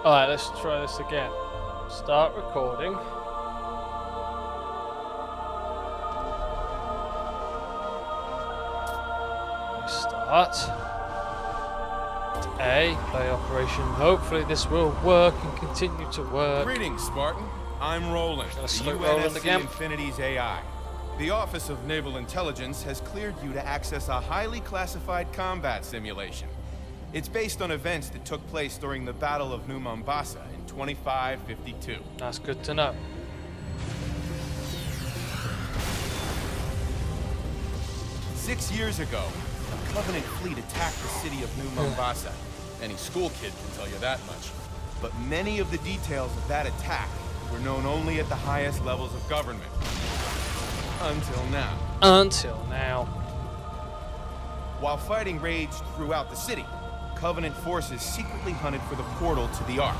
Alright, let's try this again. Start recording. Start. A, play operation. Hopefully this will work and continue to work. Greetings, Spartan. I'm Roland, the UNSC Infinity's AI. The Office of Naval Intelligence has cleared you to access a highly classified combat simulation. It's based on events that took place during the Battle of New Mombasa in 2552. That's good to know. Six years ago, a Covenant fleet attacked the city of New Mombasa. Any school kid can tell you that much. But many of the details of that attack were known only at the highest levels of government. Until now. Until now. While fighting raged throughout the city, Covenant forces secretly hunted for the portal to the Ark.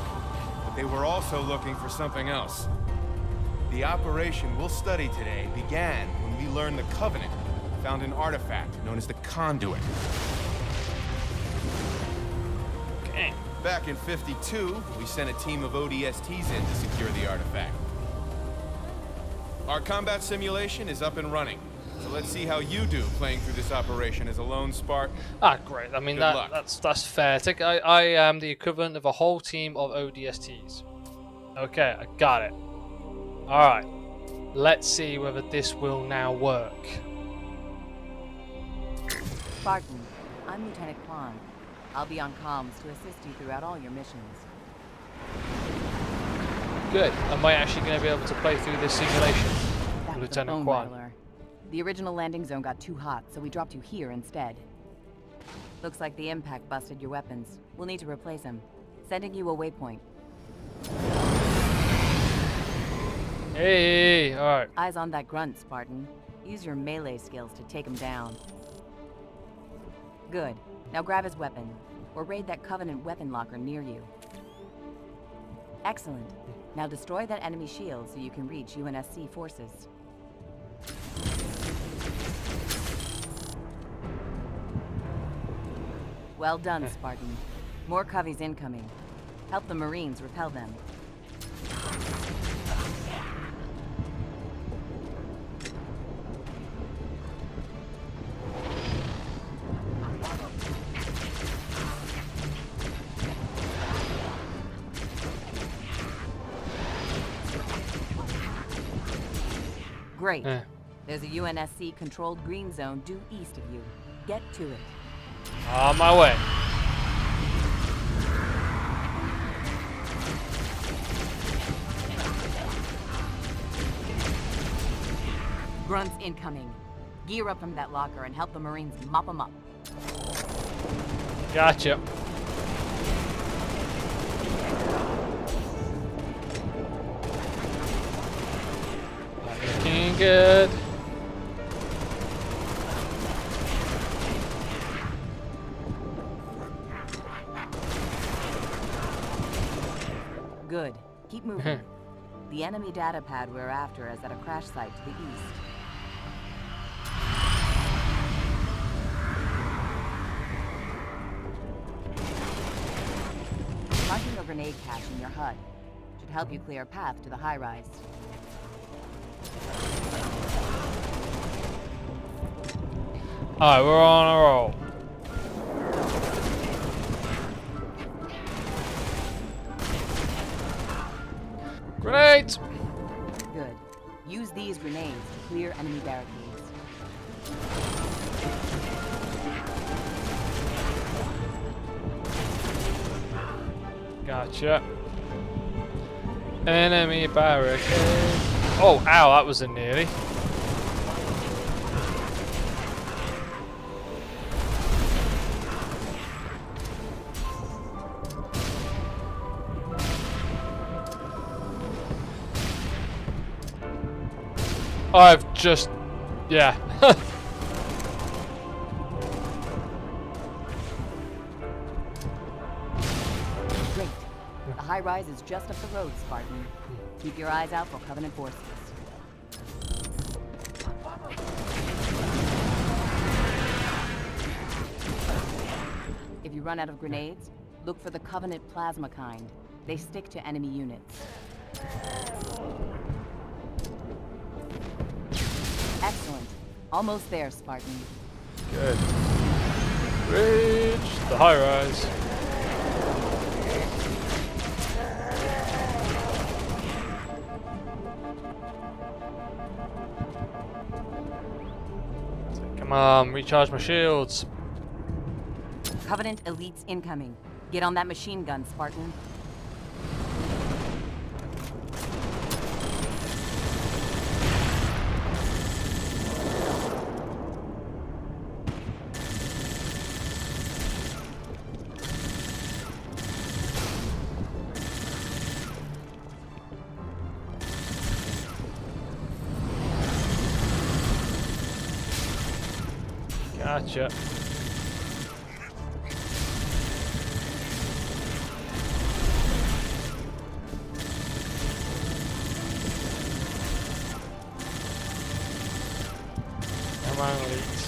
But they were also looking for something else. The operation we'll study today began when we learned the Covenant found an artifact known as the Conduit. Okay. Back in '52, we sent a team of ODSTs in to secure the artifact. Our combat simulation is up and running, so let's see how you do playing through this operation as a lone Spartan. Ah, great. I mean, that's fair. I am the equivalent of a whole team of ODSTs. Okay, I got it. Alright. Let's see whether this will now work. Spartan, I'm Lieutenant Kwan. I'll be on comms to assist you throughout all your missions. Good. Am I actually going to be able to play through this simulation? That was Lieutenant a bone Kwan. rattler. The original landing zone got too hot, so we dropped you here instead. Looks like the impact busted your weapons. We'll need to replace them. Sending you a waypoint. Hey, alright. Eyes on that grunt, Spartan. Use your melee skills to take him down. Good. Now grab his weapon, or raid that Covenant weapon locker near you. Excellent. Now destroy that enemy shield so you can reach UNSC forces. Well done, Spartan. More Coveys incoming. Help the Marines repel them. Great. There's a UNSC-controlled green zone due east of you. Get to it. On my way. Grunts incoming. Gear up from that locker and help the Marines mop them up. Gotcha. Looking good. Good. Keep moving. The enemy data pad we're after is at a crash site to the east. Marking a grenade cache in your HUD should help you clear a path to the high-rise. Alright, we're on a roll. Grenades! Good. Use these grenades to clear enemy barricades. Gotcha. Enemy barricade. Oh, ow, that was a nearly. I've just... yeah. Great. The high-rise is just up the road, Spartan. Keep your eyes out for Covenant forces. If you run out of grenades, look for the Covenant plasma kind. They stick to enemy units. Excellent. Almost there, Spartan. Good. Reach the high rise. Come on, recharge my shields. Covenant elites incoming. Get on that machine gun, Spartan. Gotcha. Come on, elites.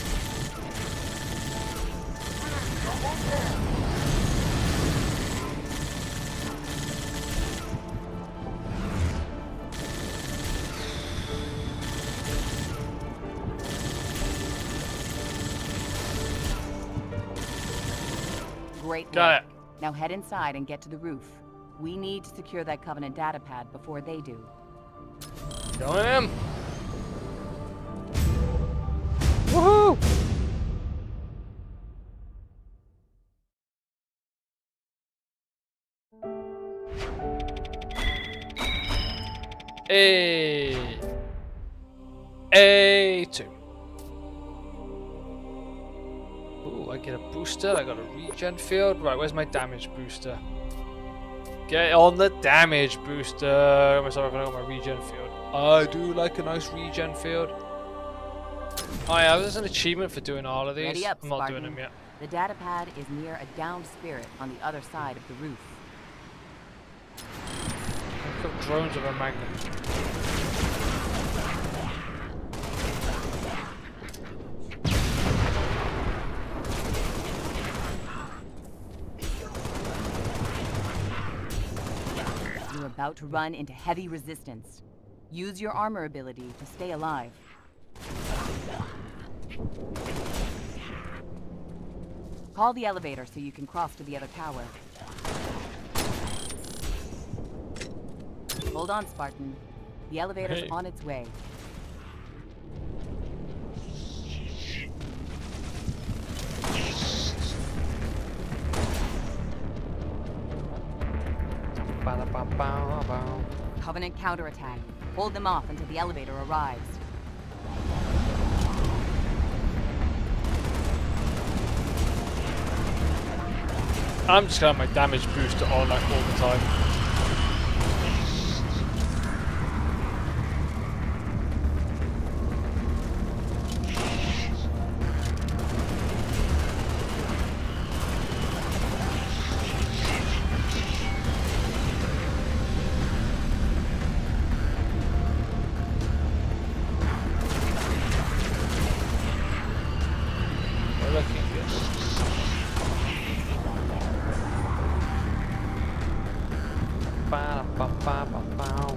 Great work. Got it. Now head inside and get to the roof. We need to secure that Covenant data pad before they do. Going in. Woohoo! A2. Ooh, I get a booster. I got a regen field. Right, where's my damage booster? Get on the damage booster. I'm sorry if I got my regen field. I do like a nice regen field. Oh yeah, there's an achievement for doing all of these. Ready up, I'm not Spartan. doing them yet. The data pad is near a downed spirit on the other side of the roof. I've got drones of a magnet. You're about to run into heavy resistance. Use your armor ability to stay alive. Call the elevator so you can cross to the other tower. Hold on, Spartan. The elevator's Hey. on its way. Covenant counterattack. Hold them off until the elevator arrives. I'm just gonna have my damage booster on like all the time. We're looking good. Ba-da-ba-ba-ba-bow.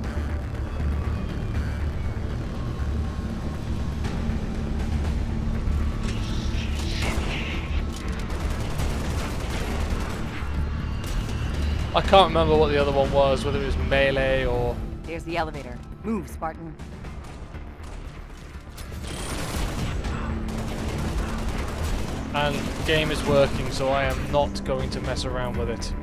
I can't remember what the other one was, whether it was melee or... There's the elevator. Move, Spartan. And the game is working, so I am not going to mess around with it.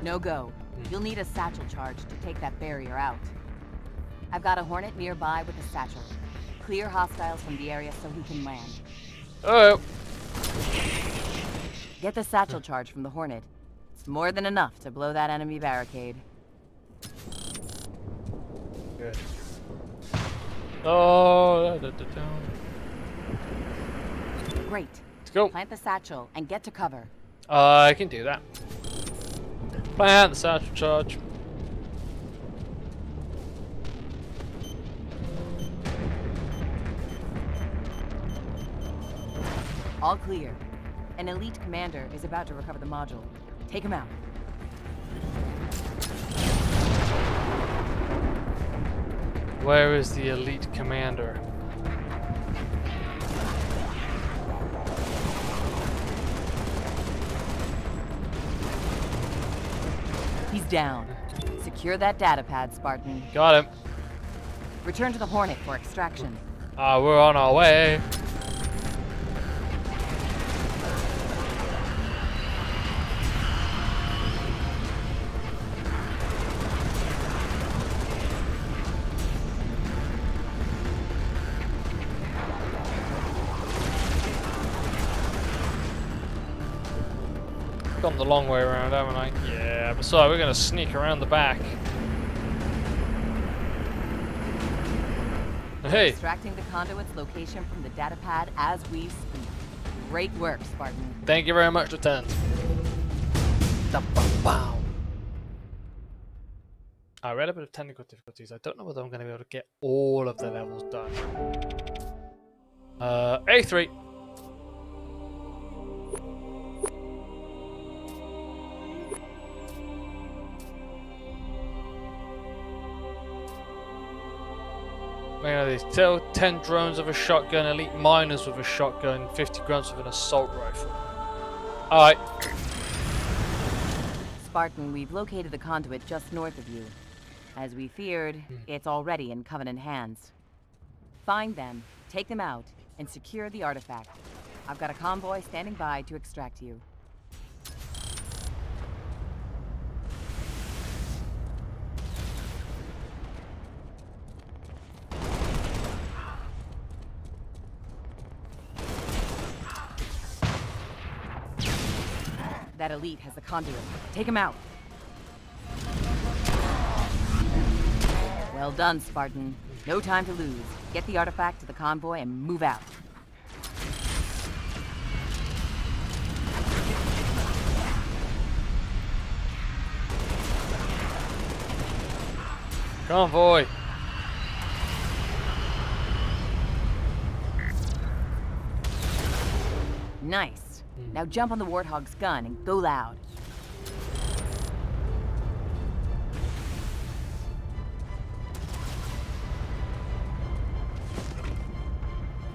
No go. You'll need a satchel charge to take that barrier out. I've got a Hornet nearby with a satchel. Clear hostiles from the area so he can land. Oh, Get the satchel charge from the Hornet. It's more than enough to blow that enemy barricade. good. Oh, da, da, da, da. Great. Let's go. Plant the satchel and get to cover. I can do that. Plant the satchel charge. All clear. An elite commander is about to recover the module. Take him out. Where is the elite commander? He's down. Secure that data pad, Spartan. Got him. Return to the Hornet for extraction. We're on our way. Come the long way around, haven't I? Yeah, but so we're gonna sneak around the back. Hey! Extracting the conduit's location from the data pad as we speak. Great work, Spartan. Thank you very much, Lieutenant. I read a bit of technical difficulties. I don't know whether I'm going to be able to get all of the levels done. A3. These 10 drones with a shotgun, elite miners with a shotgun, 50 grunts with an assault rifle. Alright. Spartan, we've located the conduit just north of you. As we feared, it's already in Covenant hands. Find them, take them out, and secure the artifact. I've got a convoy standing by to extract you. That elite has the conduit. Take him out. Well done, Spartan. No time to lose. Get the artifact to the convoy and move out. Convoy. Nice. Now jump on the Warthog's gun and go loud.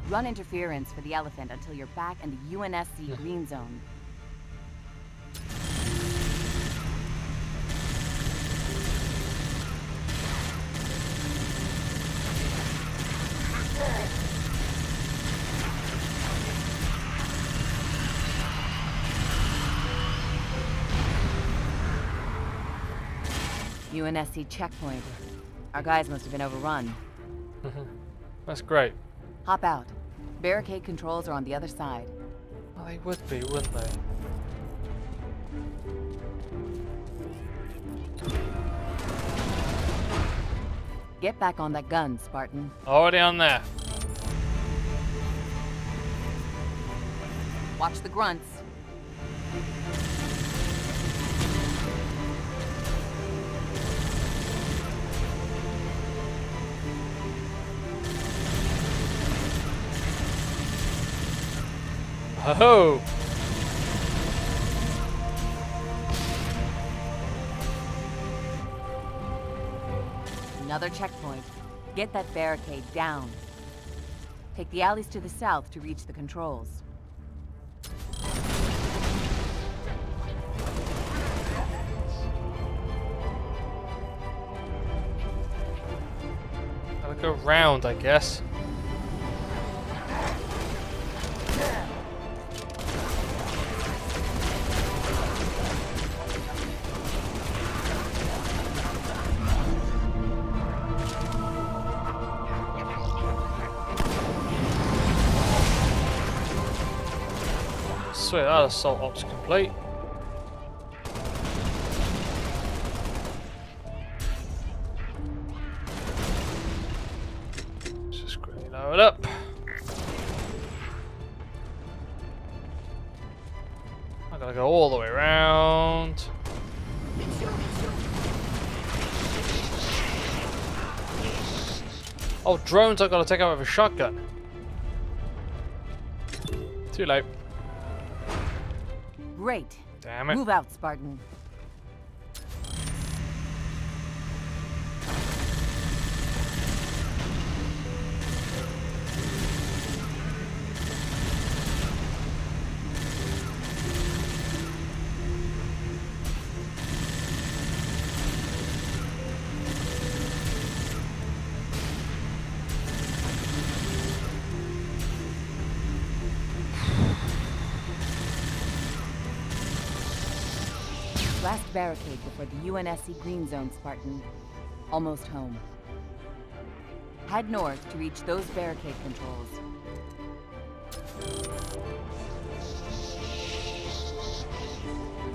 Run interference for the elephant until you're back in the UNSC green zone. UNSC checkpoint. Our guys must have been overrun. That's great. Hop out. Barricade controls are on the other side. Well, they would be, wouldn't they? Get back on that gun, Spartan. Already on there. Watch the grunts. Ho-ho! Another checkpoint. Get that barricade down. Take the alleys to the south to reach the controls. Gotta go round, I guess. Sweet, that assault ops complete. Let's just quickly load up. I gotta go all the way around. Oh, drones I gotta take out with a shotgun. Too late. Great. Damn it. Move out, Spartan. Last barricade before the UNSC Green Zone, Spartan. Almost home. Head north to reach those barricade controls.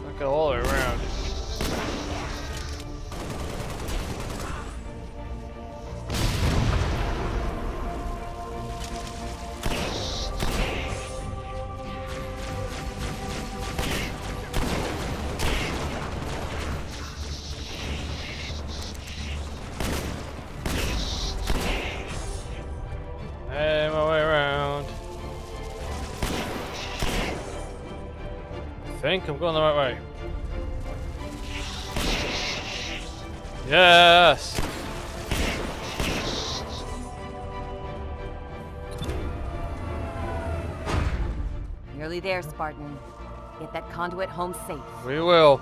Look all the way around. Hey, my way around. I think I'm going the right way. Yes! Nearly there, Spartan. Get that conduit home safe. We will.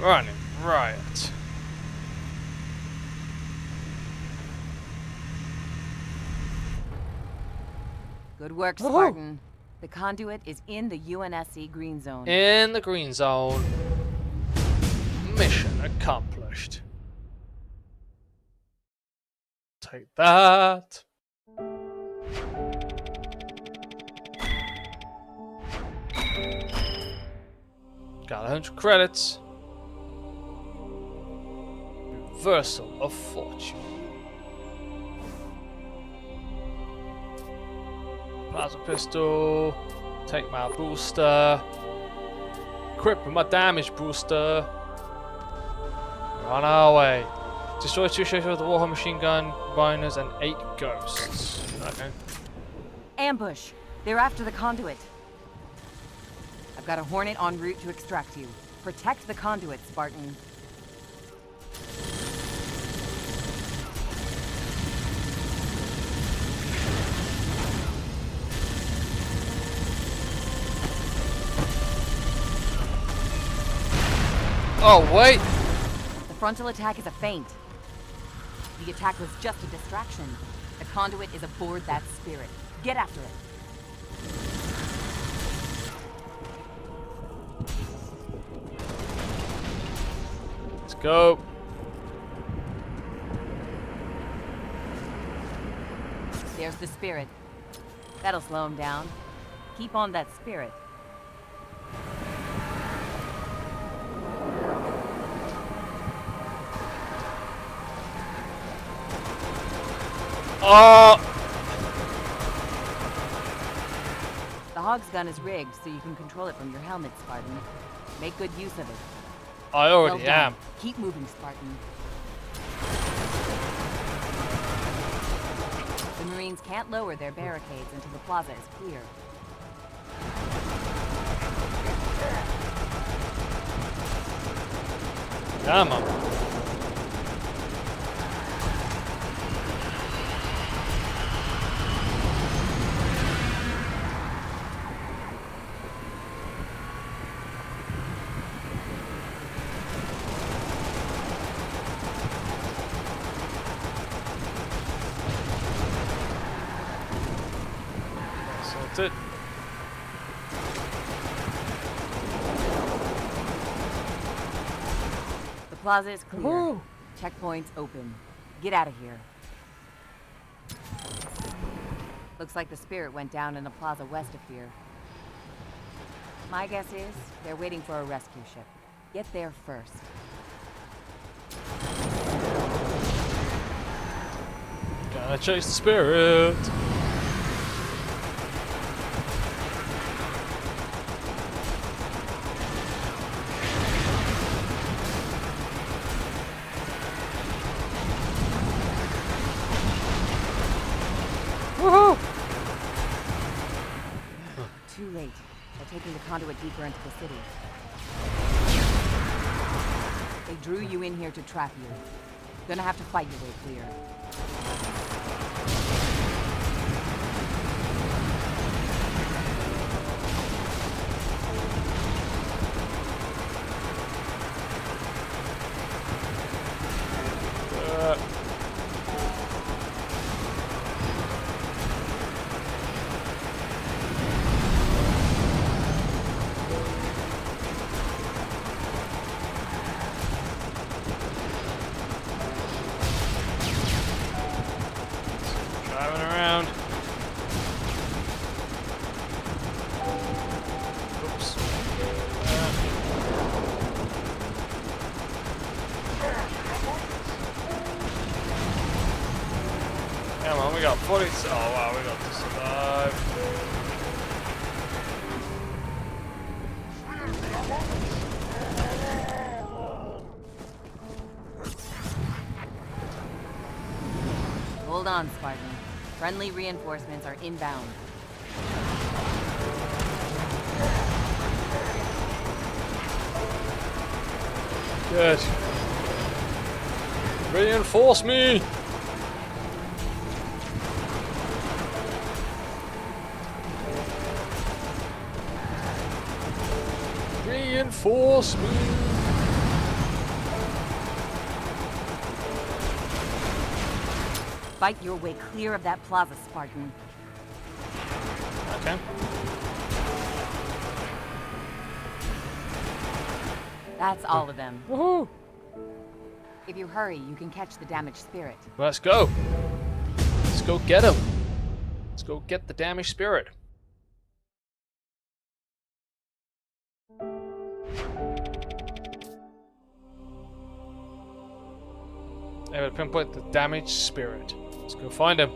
Running riot. Good work, Spartan. The conduit is in the UNSC Green Zone. In the green zone. Mission accomplished. Take that. Got 100 credits. Reversal of fortune. Plasma pistol. Take my booster. Equip with my damage booster. We're on our way. Destroy 2 ships with the Warhol machine gun, miners, and 8 ghosts. Okay. Ambush! They're after the conduit. I've got a Hornet en route to extract you. Protect the conduit, Spartan. Oh, wait! The frontal attack is a feint. The attack was just a distraction. The conduit is aboard that spirit. Get after it. Let's go. There's the spirit. That'll slow him down. Keep on that spirit. Oh! The Hog's gun is rigged so you can control it from your helmet, Spartan. Make good use of it. I already Well done. am. Keep moving, Spartan. The Marines can't lower their barricades until the plaza is clear. Come on. That's it. The plaza is clear. Woohoo! Checkpoints open. Get out of here. Looks like the spirit went down in the plaza west of here. My guess is they're waiting for a rescue ship. Get there first. Gotta chase the spirit. too late. They're taking the conduit deeper into the city. They drew you in here to trap you. Gonna have to fight your way clear. Driving around. Oops. Come on, we got 40. Oh wow, we got to survive. Hold on, Spartan. Friendly reinforcements are inbound. Good. Reinforce me! Reinforce me! Fight your way clear of that plaza, Spartan. Okay. That's all of them. Woohoo! If you hurry, you can catch the damaged spirit. Let's go. Let's go get him. Let's go get the damaged spirit. I would pinpoint the damaged spirit. Let's go find him.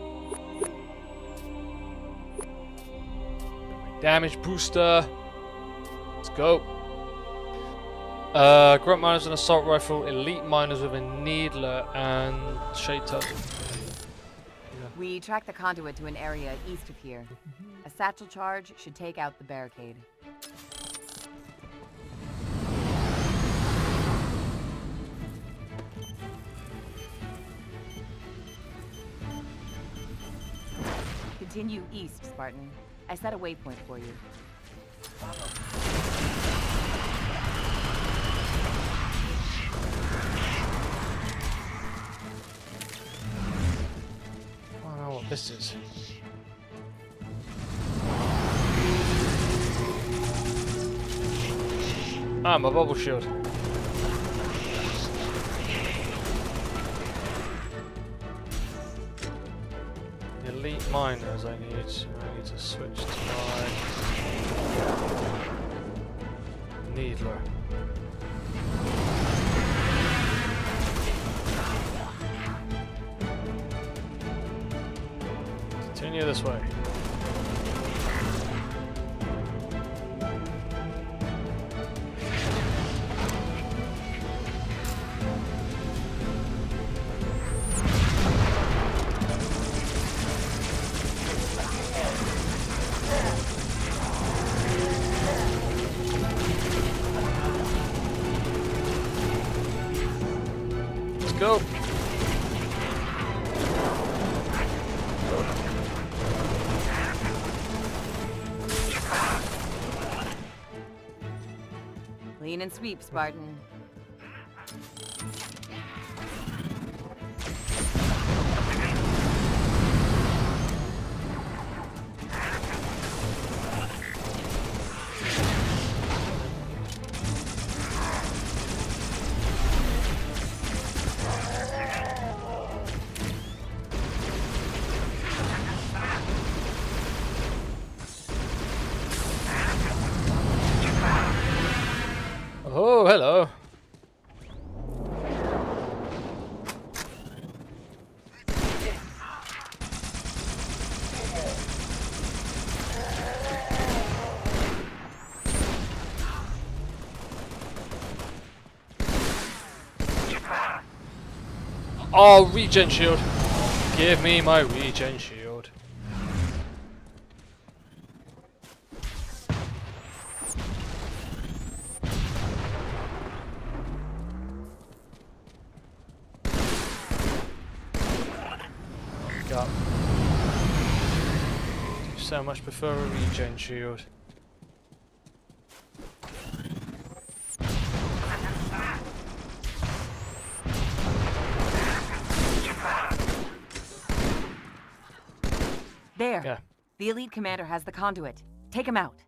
Damage booster. Let's go. Grunt miners with an assault rifle, elite miners with a needler, and shade turtle. We track the conduit to an area east of here. A satchel charge should take out the barricade. Continue east, Spartan. I set a waypoint for you. I don't know what this is. Ah, my bubble shield. Elite miners, I need to switch to my needler. Continue this way. Go. Clean and sweep, Spartan. Oh, hello. Oh, regen shield. Give me my regen shield. so much prefer a regen shield. There. Yeah. The elite commander has the conduit. Take him out.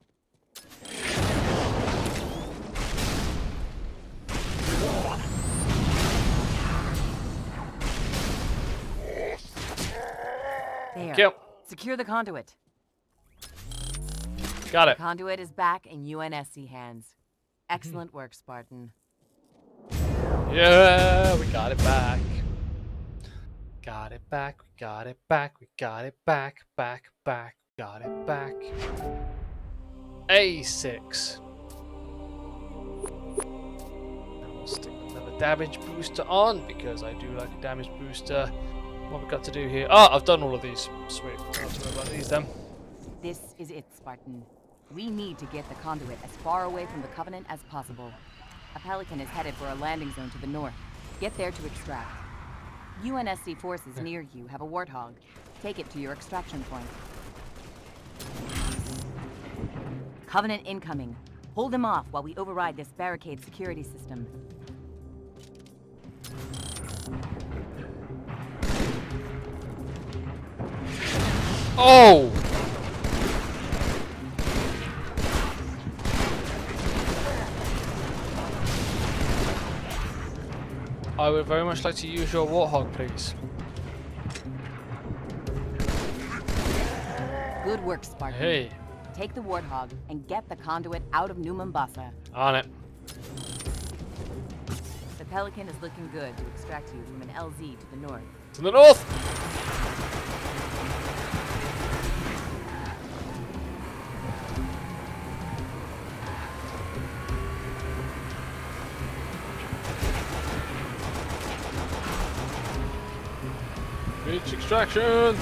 There. Yep. Secure the conduit. Got it. The conduit is back in UNSC hands. Excellent work, Spartan. Yeah, we got it back. Got it back, we got it back, we got it back, got it back. A6. Now we'll stick another damage booster on because I do like a damage booster. What we got to do here? Oh, I've done all of these. Sweet. I'll have to know about these then. This is it, Spartan. We need to get the conduit as far away from the Covenant as possible. A Pelican is headed for a landing zone to the north. Get there to extract. UNSC forces near you have a warthog. Take it to your extraction point. Covenant incoming. Hold them off while we override this barricade security system. Oh! I would very much like to use your warthog, please. Good work, Spartan. Hey. Take the warthog and get the conduit out of New Mombasa. On it. The Pelican is looking good to extract you from an LZ to the north. To the north! Reach extraction!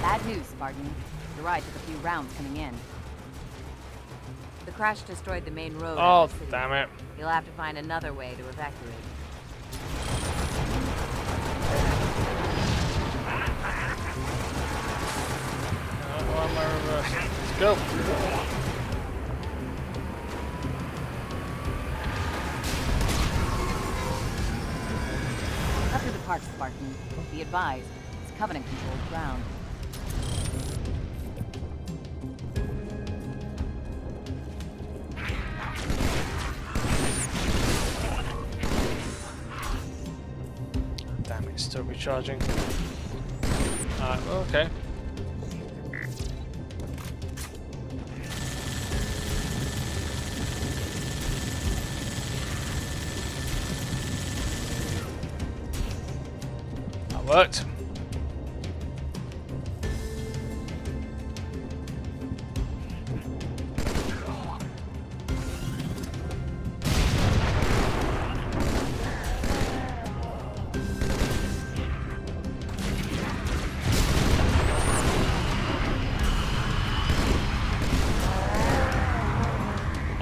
Bad news, Spartan. The ride took a few rounds coming in. The crash destroyed the main road. Oh, damn it. You'll have to find another way to evacuate. Why am I reversing? Let's go. Up to the park, Spartan. Be advised, it's Covenant-controlled ground. Damn it, it's still recharging. Okay. That worked.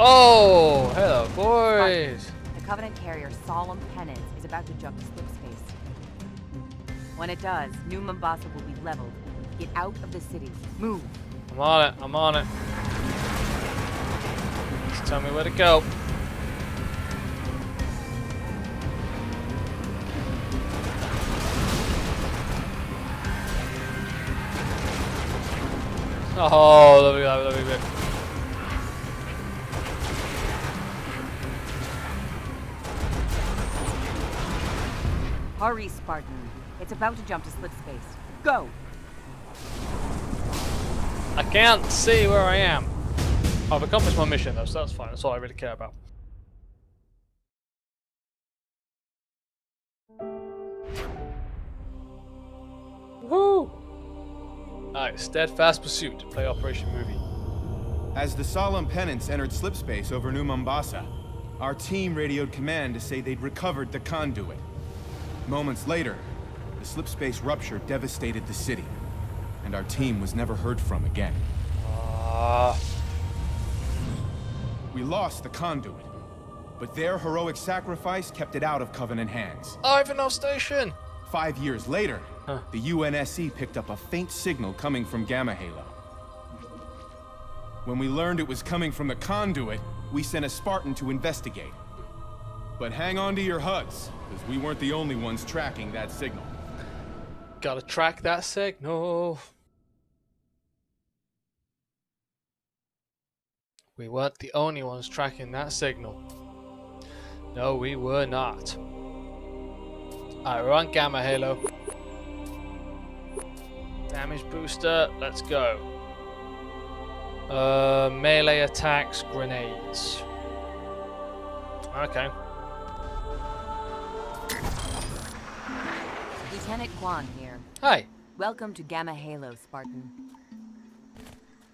Oh, hello, boys. The Covenant carrier Solemn Penance is about to jump to slip space. When it does, New Mombasa will be leveled. Get out of the city. Move. I'm on it, I'm on it. Just tell me where to go. Oh, lovely, lovely, lovely. Hurry, Spartan. It's about to jump to slip space. Go! I can't see where I am. I've accomplished my mission though, so that's fine. That's all I really care about. Woo! Alright, Steadfast Pursuit. Play Operation Movie. As the Solemn Penance entered slipspace over New Mombasa, our team radioed command to say they'd recovered the conduit. Moments later, the slipspace rupture devastated the city, and our team was never heard from again. We lost the conduit, But their heroic sacrifice kept it out of Covenant hands. Ivanhoe Station! 5 years later, the UNSC picked up a faint signal coming from Gamma Halo. When we learned it was coming from the conduit, we sent a Spartan to investigate. But hang on to your HUDs, because we weren't the only ones tracking that signal. Gotta track that signal. We weren't the only ones tracking that signal. No, we were not. Alright, we're on Gamma Halo. Damage booster, let's go. Melee attacks, grenades. Okay. Lieutenant Quan here. Hi. Welcome to Gamma Halo, Spartan.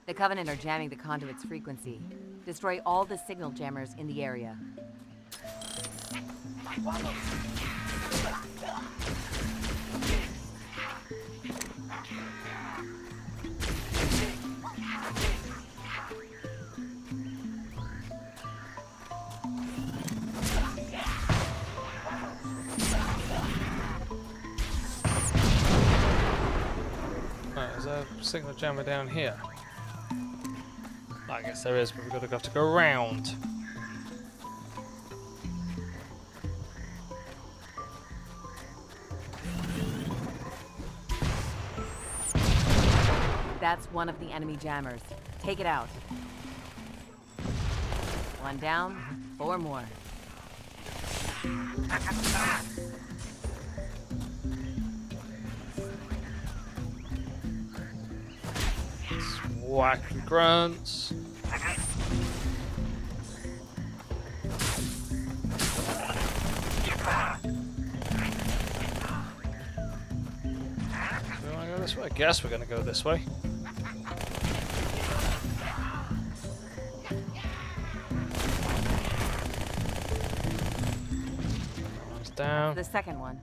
The Covenant are jamming the conduit's frequency. Destroy all the signal jammers in the area. There's a signal jammer down here. I guess there is, but we're gonna have to go around. That's one of the enemy jammers. Take it out. One down, 4 more. Whack the grunts. Do I go this way? I guess we're gonna go this way. One's down. The second one.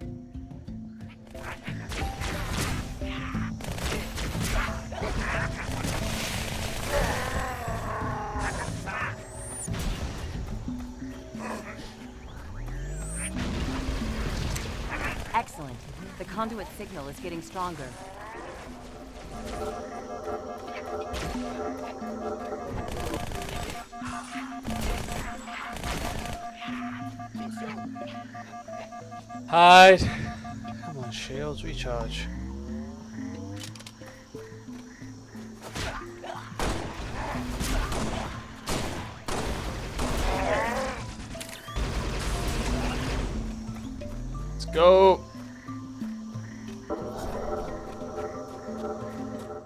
Excellent. The conduit signal is getting stronger. Hide. Come on, shields, recharge. Let's go.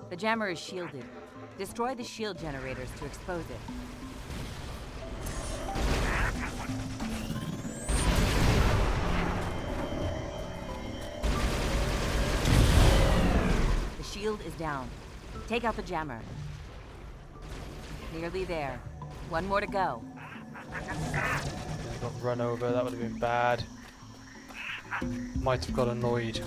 The jammer is shielded. Destroy the shield generators to expose it. The shield is down. Take out the jammer. Nearly there. One more to go. Got run over, that would have been bad. Might have got annoyed.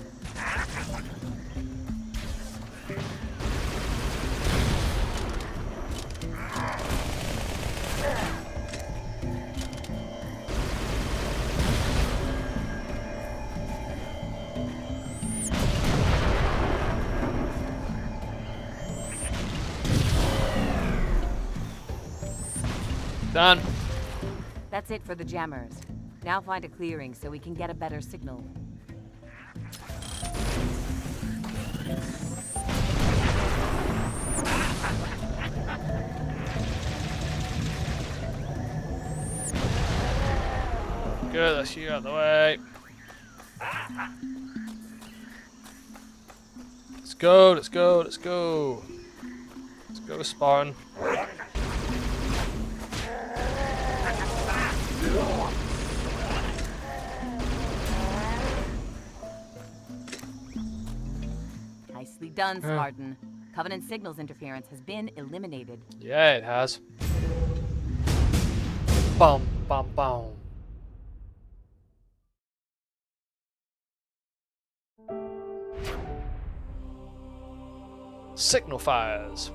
Done. That's it for the jammers. Now find a clearing so we can get a better signal. Good, that's you out of the way. Let's go, let's go, let's go. Let's go, Spartan. Nicely done, Spartan. Covenant signals interference has been eliminated. Yeah, it has. Bum, bum, bum. Signal fires.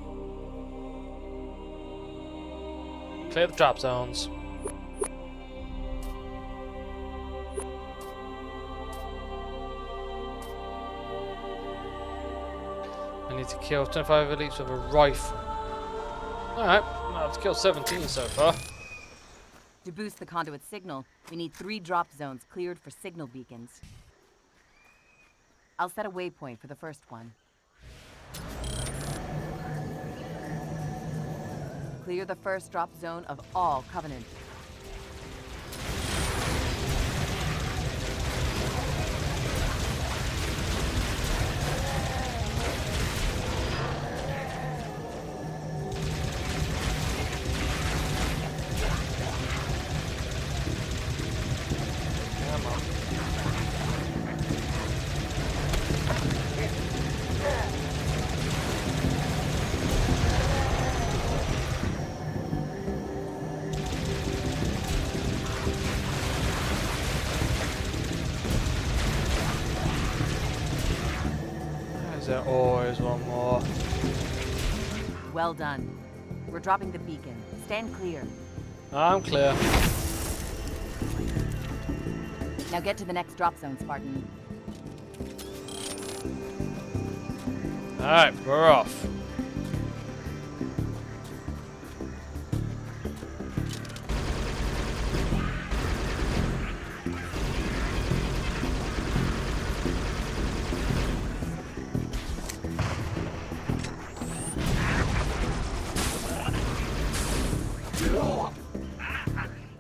Clear the drop zones. need to kill 25 elites with a rifle. Alright, I've killed 17 so far. To boost the conduit signal, we need 3 drop zones cleared for signal beacons. I'll set a waypoint for the first one. Clear the first drop zone of all Covenant. There always one more. Well done. We're dropping the beacon. Stand clear. I'm clear. Now get to the next drop zone, Spartan. Alright, we're off.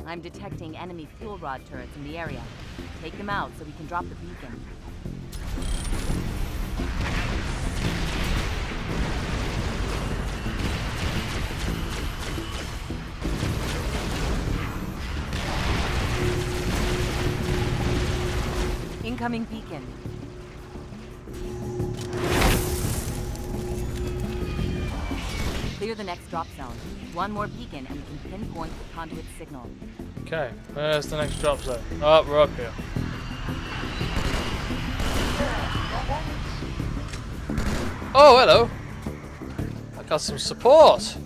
I'm detecting enemy fuel rod turrets in the area. Take them out so we can drop the beacon. Incoming beacon. Clear the next drop zone. One more beacon and we can pinpoint the conduit signal. Okay, where's the next drop zone? Oh, we're up here. Oh, hello. I got some support.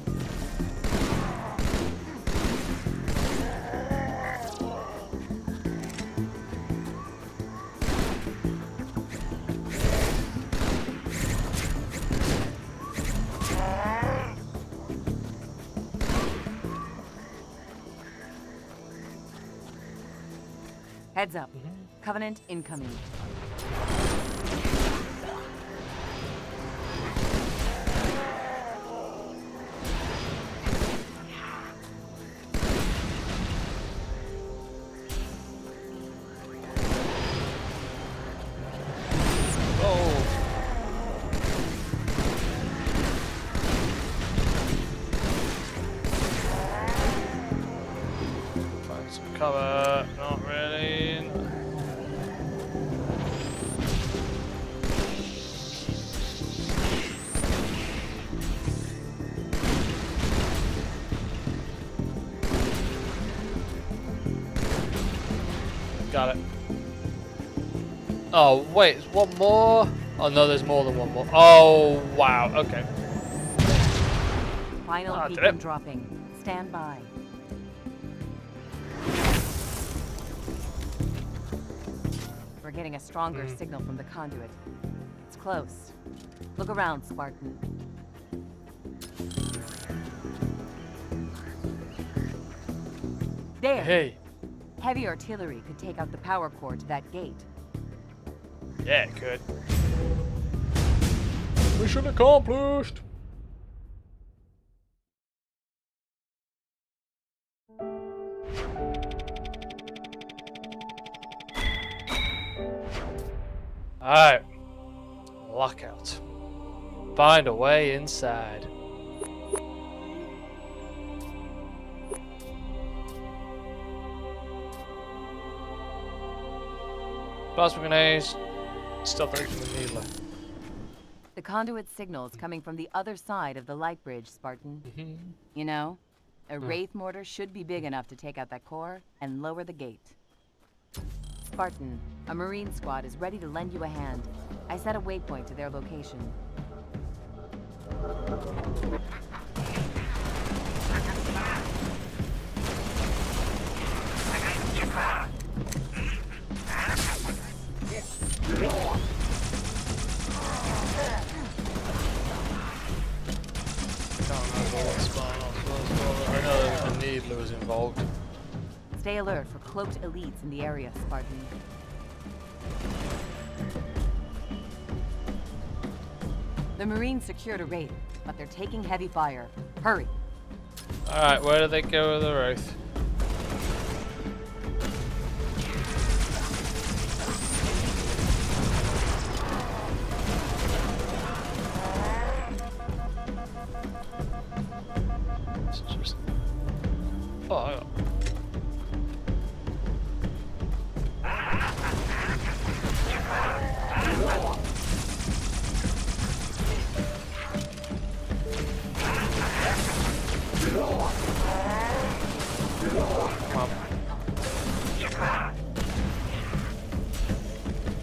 Heads up. Covenant incoming. Cover, not really. Got it. Oh, wait, there's one more? Oh, no, there's more than one more. Oh, wow, okay. Final beacon dropping. Stand by. We're getting a stronger signal from the conduit. It's close. Look around, Spartan. There! Hey. Heavy artillery could take out the power core to that gate. Yeah, it could. Mission accomplished! Alright. Lockout. Find a way inside. Plasma grenades. Stealth action with needler. The conduit signal is coming from the other side of the light bridge, Spartan. You know, a Wraith mortar should be big enough to take out that core and lower the gate. Spartan, a Marine squad is ready to lend you a hand. I set a waypoint to their location. was involved. Stay alert for cloaked elites in the area, Spartan. The Marines secured a raid, but they're taking heavy fire. Hurry! Alright, where do they go with the Wraith? Oh, hang on.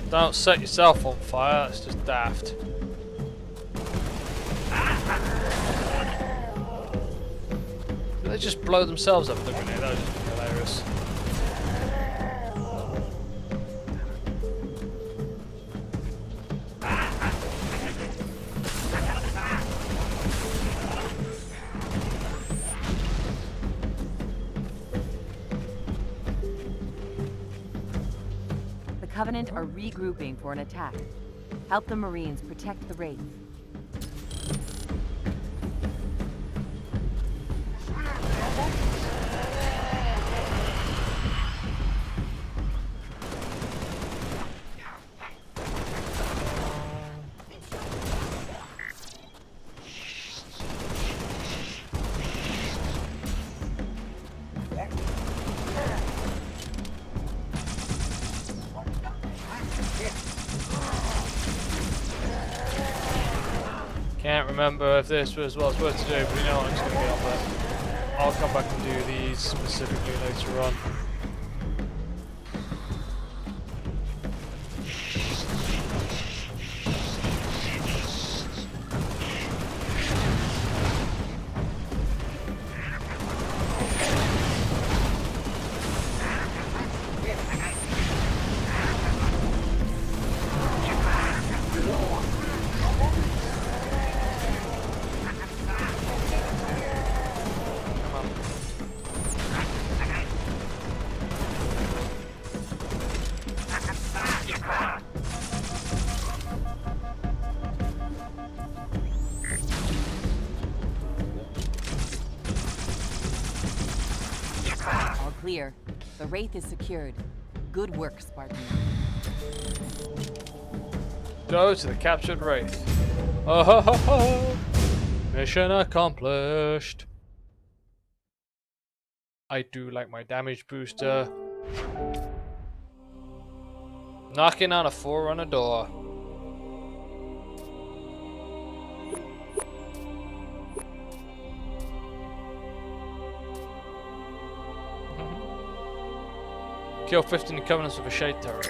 Don't set yourself on fire, that's just daft. They just blow themselves up with a grenade, that would just be hilarious. The Covenant are regrouping for an attack. Help the Marines protect the Wraith. Can't remember if this was what I was supposed to do, but you know what, I'm just going to get on there. I'll come back and do these specifically later on. Clear. The Wraith is secured. Good work, Spartan. Go to the captured Wraith. Oh ho ho ho! Mission accomplished. I do like my damage booster. Knocking on a Forerunner door. Kill 15 Covenants with a Shade Turret.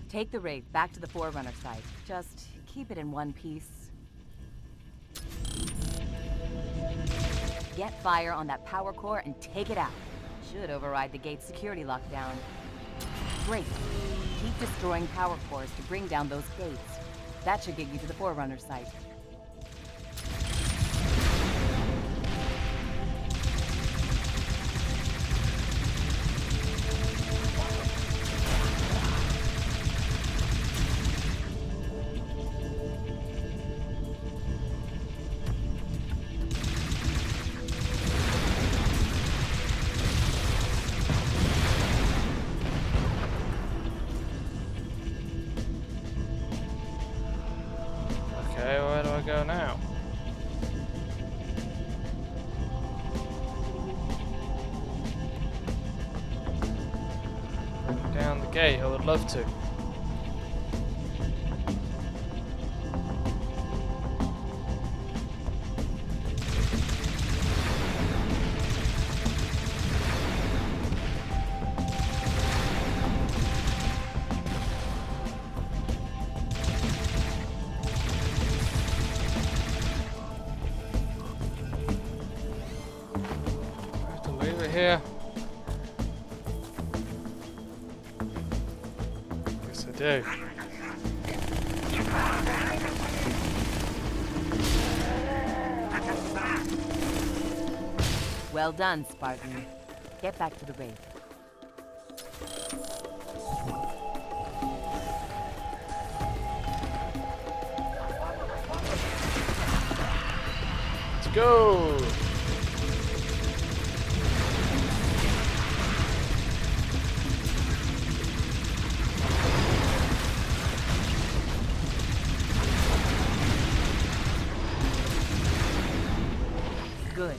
Take the Wraith back to the Forerunner site. Just keep it in one piece. Get fire on that power core and take it out. Should override the gate's security lockdown. Great. Keep destroying power cores to bring down those gates. That should get you to the Forerunner site. Okay, where do I go now? Down the gate, I would love to. Here. Yes, I do. Well done, Spartan. Get back to the Wraith. Let's go! Good.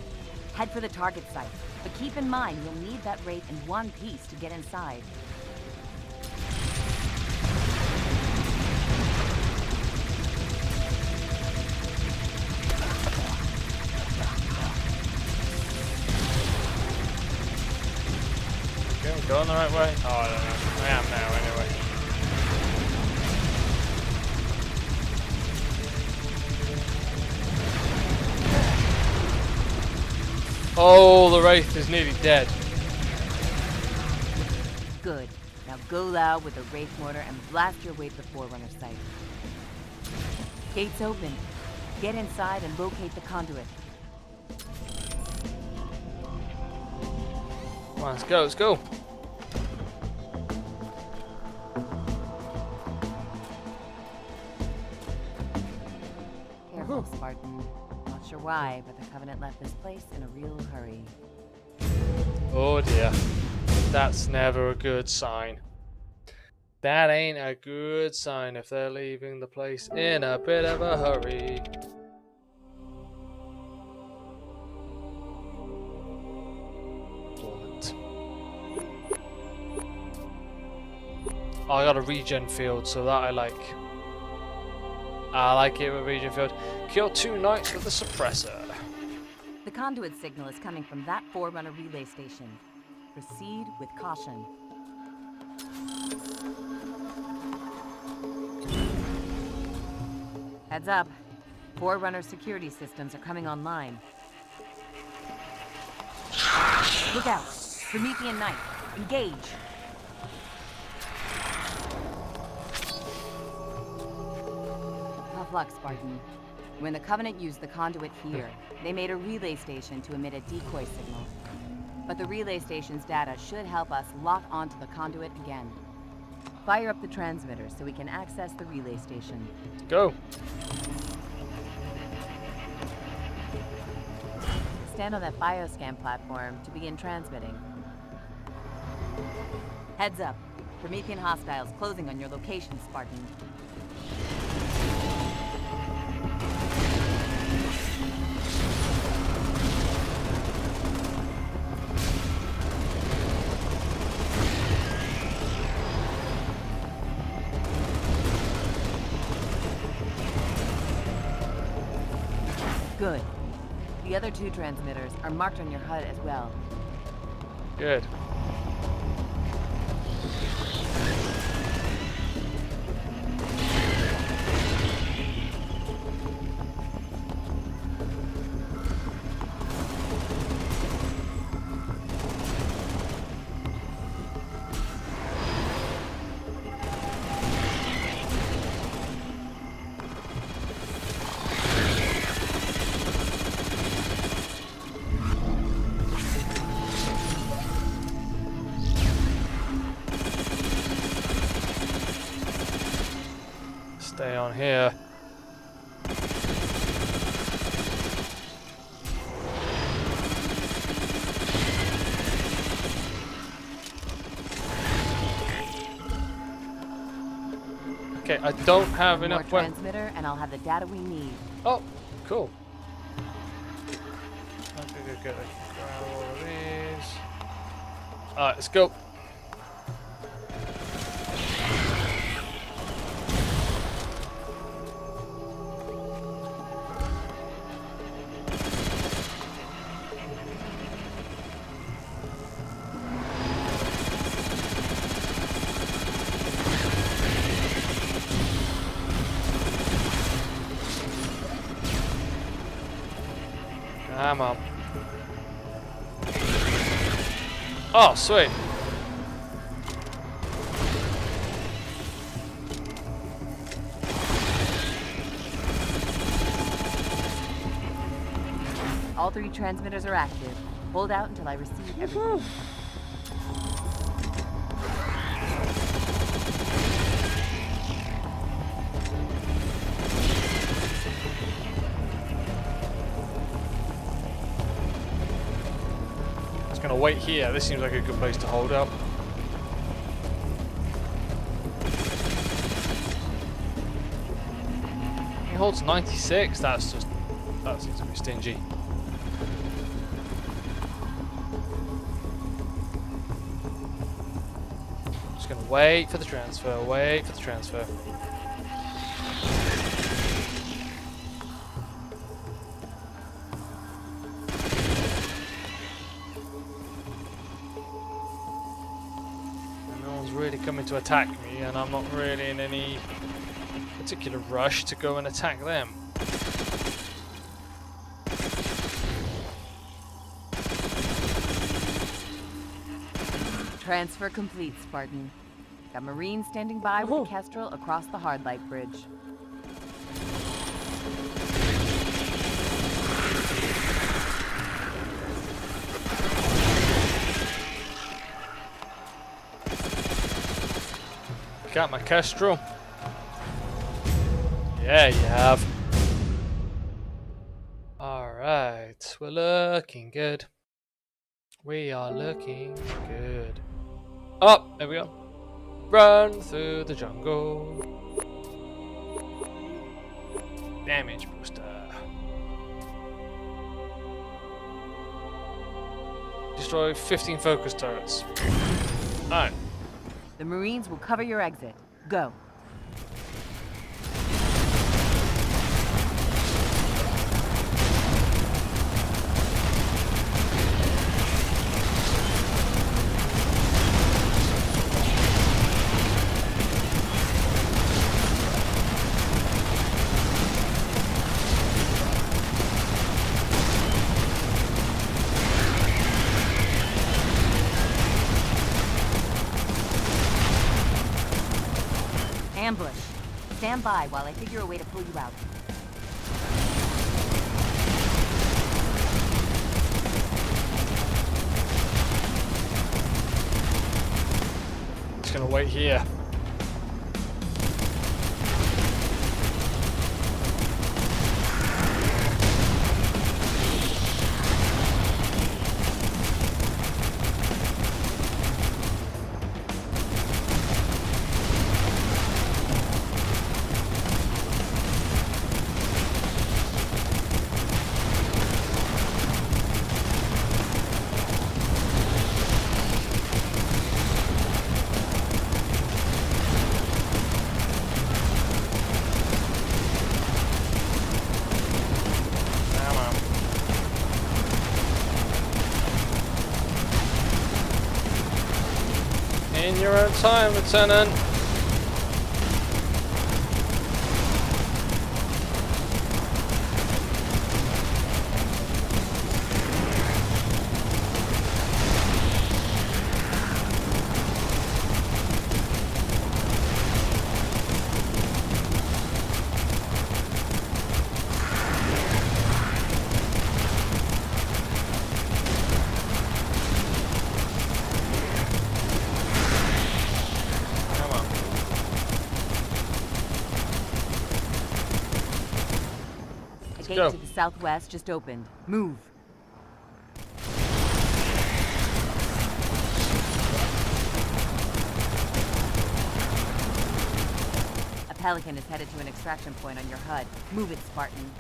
Head for the target site, but keep in mind you'll need that Wraith in one piece to get inside. Okay, going the right way? Oh, I don't know. I am now, anyway. Oh, the Wraith is nearly dead. Good. Now go loud with the Wraith mortar and blast your way to the Forerunner site. Gates open. Get inside and locate the conduit. Come on, let's go, let's go. Careful, Spartan. Not sure why, but the Covenant left this place in a real hurry. Oh dear. That's never a good sign. That ain't a good sign if they're leaving the place in a bit of a hurry. Dormant. Oh, I got a regen field, so that I like. I like it with regen field. Kill 2 knights with a suppressor. The conduit signal is coming from that Forerunner relay station. Proceed with caution. Heads up. Forerunner security systems are coming online. Look out! Promethean Knight, engage! Tough luck, Spartan. When the Covenant used the conduit here, they made a relay station to emit a decoy signal. But the relay station's data should help us lock onto the conduit again. Fire up the transmitter so we can access the relay station. Go! Stand on that bioscan platform to begin transmitting. Heads up. Promethean hostiles closing on your location, Spartan. Good. The other 2 transmitters are marked on your HUD as well. Good. Stay on here. Okay, I don't have enough More transmitter, and I'll have the data we need. Oh, cool. Okay, good. Grab all of these. Alright, let's go. Come on. Oh, sweet. All 3 transmitters are active. Hold out until I receive everything. Just gonna wait here. This seems like a good place to hold up. He holds 96. That seems to be stingy. Just gonna wait for the transfer. Wait for the transfer. No one's really coming to attack me, and I'm not really in any particular rush to go and attack them. Transfer complete, Spartan. Got Marines standing by with the Kestrel across the Hardlight Bridge. Got my Kestrel. Yeah, you have. Alright, we're looking good. We are looking good. Oh, there we go. Run through the jungle. Damage booster. Destroy 15 focus turrets. Alright. The Marines will cover your exit. Go. Ambush. Stand by while I figure a way to pull you out. Just gonna wait here. In your own time, Lieutenant. Gate go. to the southwest just opened. Move. A Pelican is headed to an extraction point on your HUD. Move it, Spartan.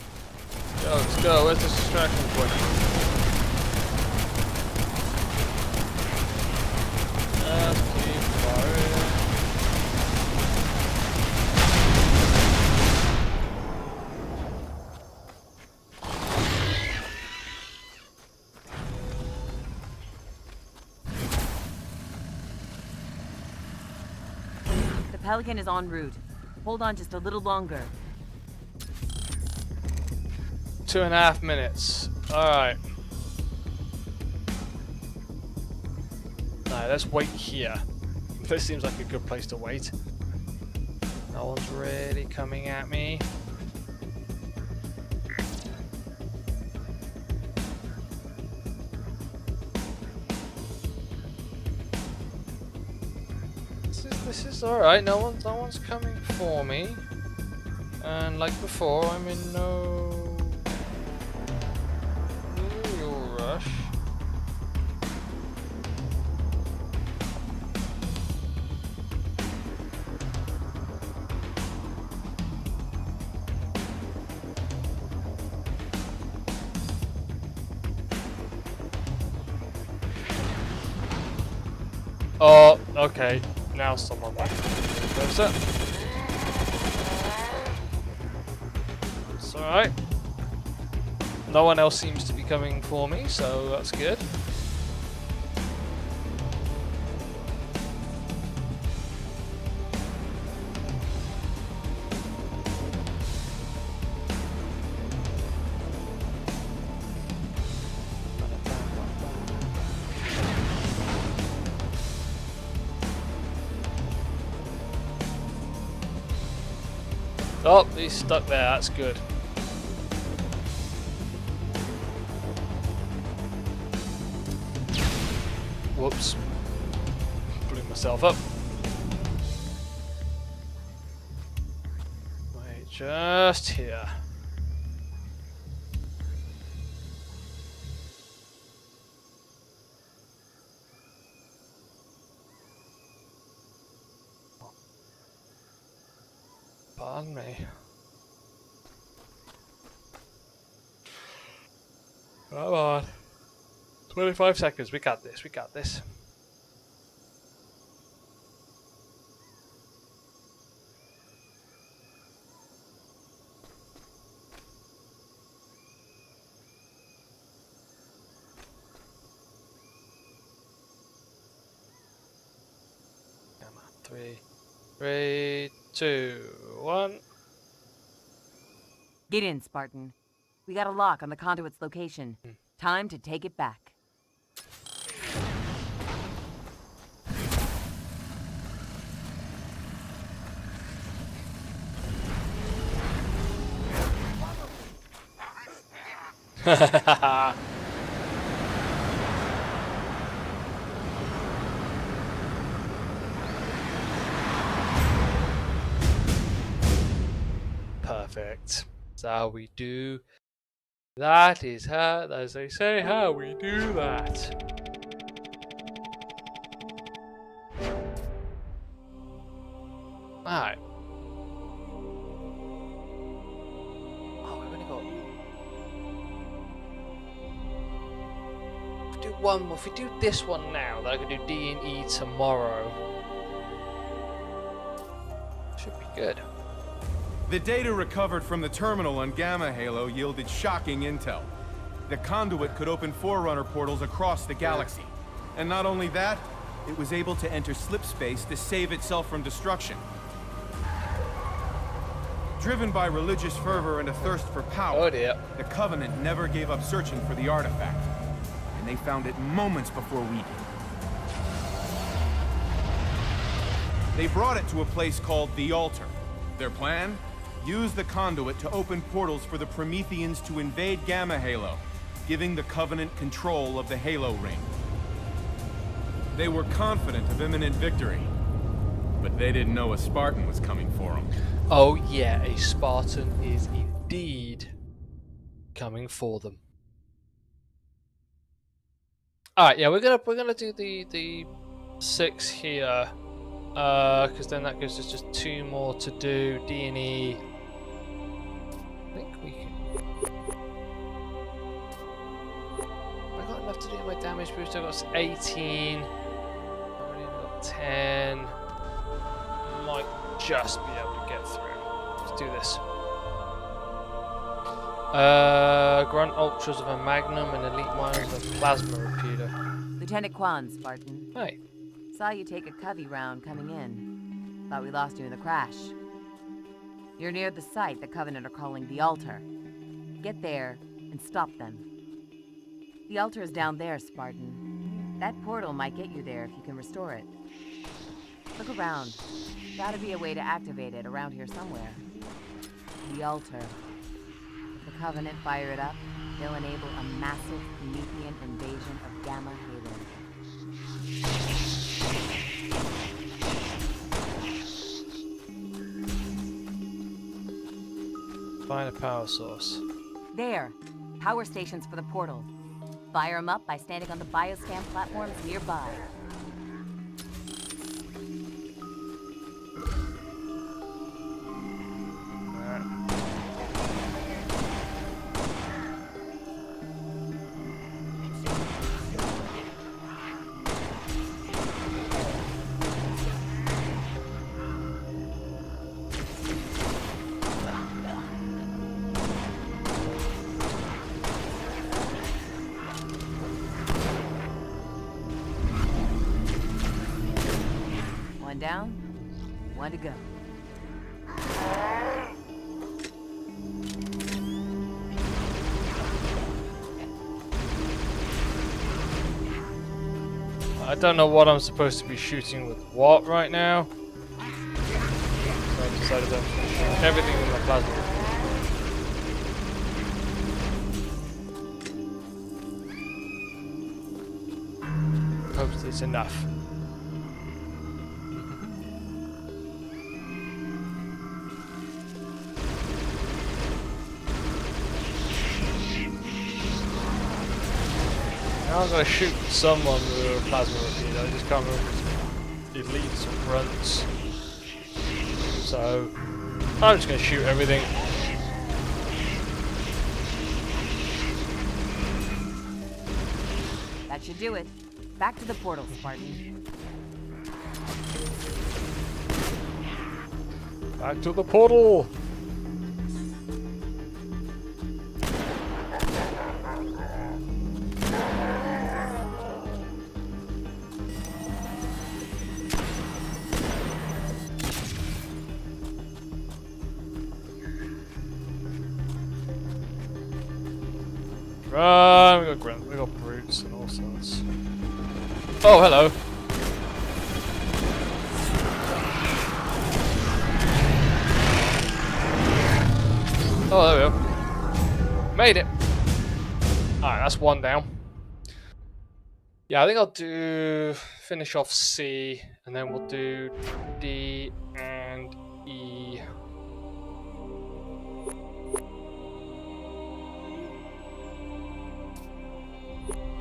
Yo, let's go. Where's this extraction point? Let's keep firing. The Pelican is en route. Hold on just a little longer. 2.5 minutes. Alright. No, let's wait here. This seems like a good place to wait. No one's really coming at me. this is all right. No one's coming for me. And like before, I'm in no real rush. Oh, okay. Now someone might be closer. It's alright. No one else seems to be coming for me, so that's good. Oh, he's stuck there, that's good. Whoops. Blew myself up. Wait, just here. Pardon me. Come on. 25 seconds. We got this. We got this. Come on. 3, 2, 1. Get in, Spartan. We got a lock on the conduit's location. Time to take it back. Perfect. That's how we do. That is how, as they say, how we do that. Alright. Oh, we've only got. If we do one more, if we do this one now, then I can do D and E tomorrow. Should be good. The data recovered from the terminal on Gamma Halo yielded shocking intel. The conduit could open Forerunner portals across the galaxy. And not only that, it was able to enter slip space to save itself from destruction. Driven by religious fervor and a thirst for power, the Covenant never gave up searching for the artifact. And they found it moments before we did. They brought it to a place called the Altar. Their plan? Use the conduit to open portals for the Prometheans to invade Gamma Halo, giving the Covenant control of the Halo Ring. They were confident of imminent victory, but they didn't know a Spartan was coming for them. Oh yeah, a Spartan is indeed coming for them. All right, yeah, we're gonna do the 6 here, because then that gives us just 2 more to do. D and E. I think we can. I got enough to do my damage boost. I got 18. I've already got 10. Might just be able to get through. Let's do this. Grunt Ultras of a Magnum and Elite Miners of a Plasma Repeater. Lieutenant Quan, Spartan. Hey. Saw you take a covey round coming in. Thought we lost you in the crash. You're near the site the Covenant are calling the Altar. Get there and stop them. The Altar is down there, Spartan. That portal might get you there if you can restore it. Look around. Gotta be a way to activate it around here somewhere. The Altar. If the Covenant fire it up, they'll enable a massive Promethean invasion of Gamma Halo. Find a power source. There. Power stations for the portal. Fire them up by standing on the bioscan platforms nearby. One down, one to go. I don't know what I'm supposed to be shooting with what right now. So I decided to shoot everything with my plasma. Hope it's enough. Now I'm gonna shoot someone with a plasma repeater. I just can't remember if it's elites or grunts. So I'm just gonna shoot everything. That should do it. Back to the portal, Spartan. Back to the portal! Run! We got grunt, we got brutes and all sorts. Oh, hello. Oh, there we go. Made it. Alright, that's one down. Yeah, I think I'll finish off C, and then we'll do D and E.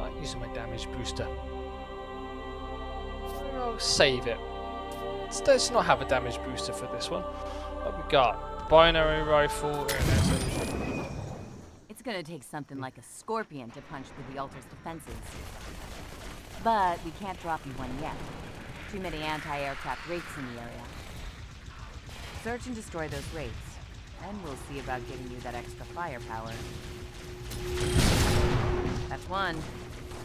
I'm using my damage booster. I'll save it. Let's not have a damage booster for this one. What we got? Binary rifle. It's gonna take something like a scorpion to punch through the altar's defenses. But we can't drop you one yet. Too many anti-aircraft wraiths in the area. Search and destroy those wraiths, and we'll see about getting you that extra firepower. That's one.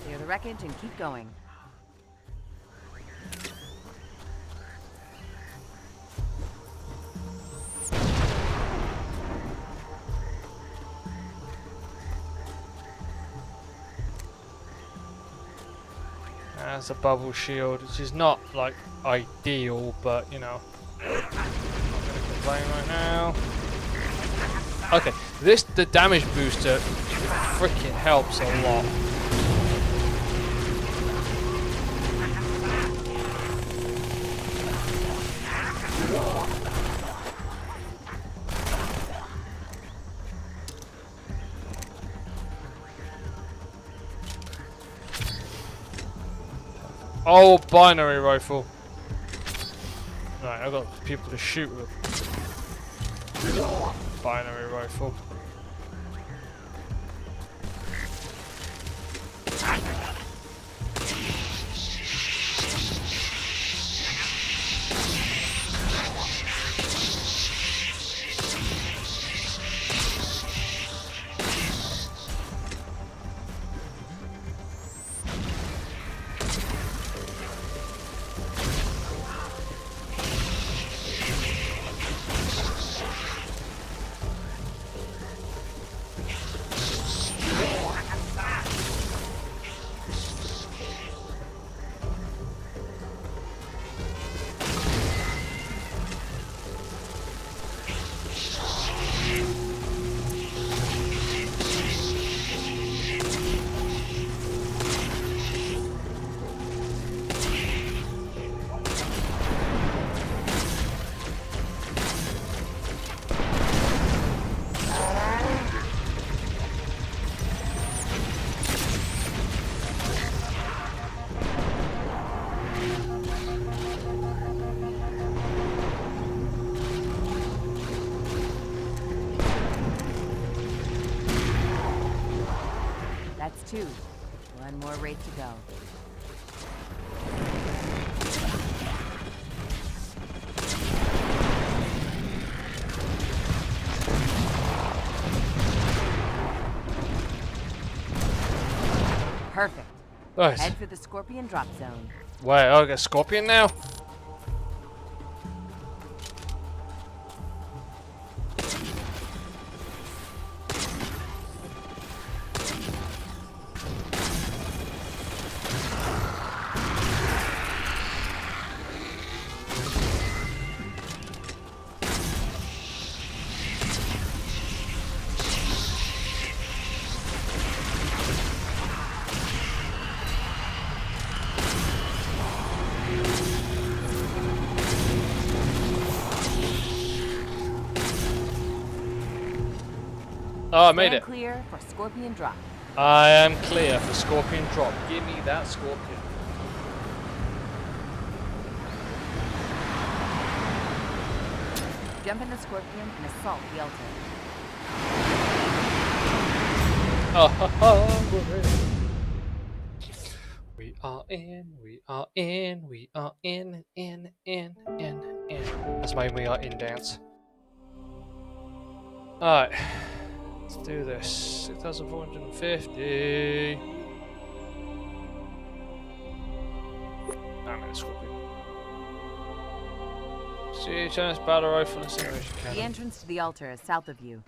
Clear the wreckage and keep going. That's a bubble shield, which is not like ideal, but you know, I'm not gonna complain right now. Okay, the damage booster freaking helps a lot. Oh, binary rifle. Right, I've got people to shoot with. Binary rifle. 2. One more race to go. Perfect. Nice. Head for the Scorpion drop zone. Wait, I got Scorpion now? Oh, I made it. Clear for Scorpion drop. I am clear for Scorpion drop. Give me that Scorpion. Jump in the Scorpion and assault the altar. We are in, we are in, we are in. That's my we are in dance. Alright. Let's do this. 6,450. I'm in a Scorpion. See, chance battle rifle incineration cannon. The entrance to the altar is south of you.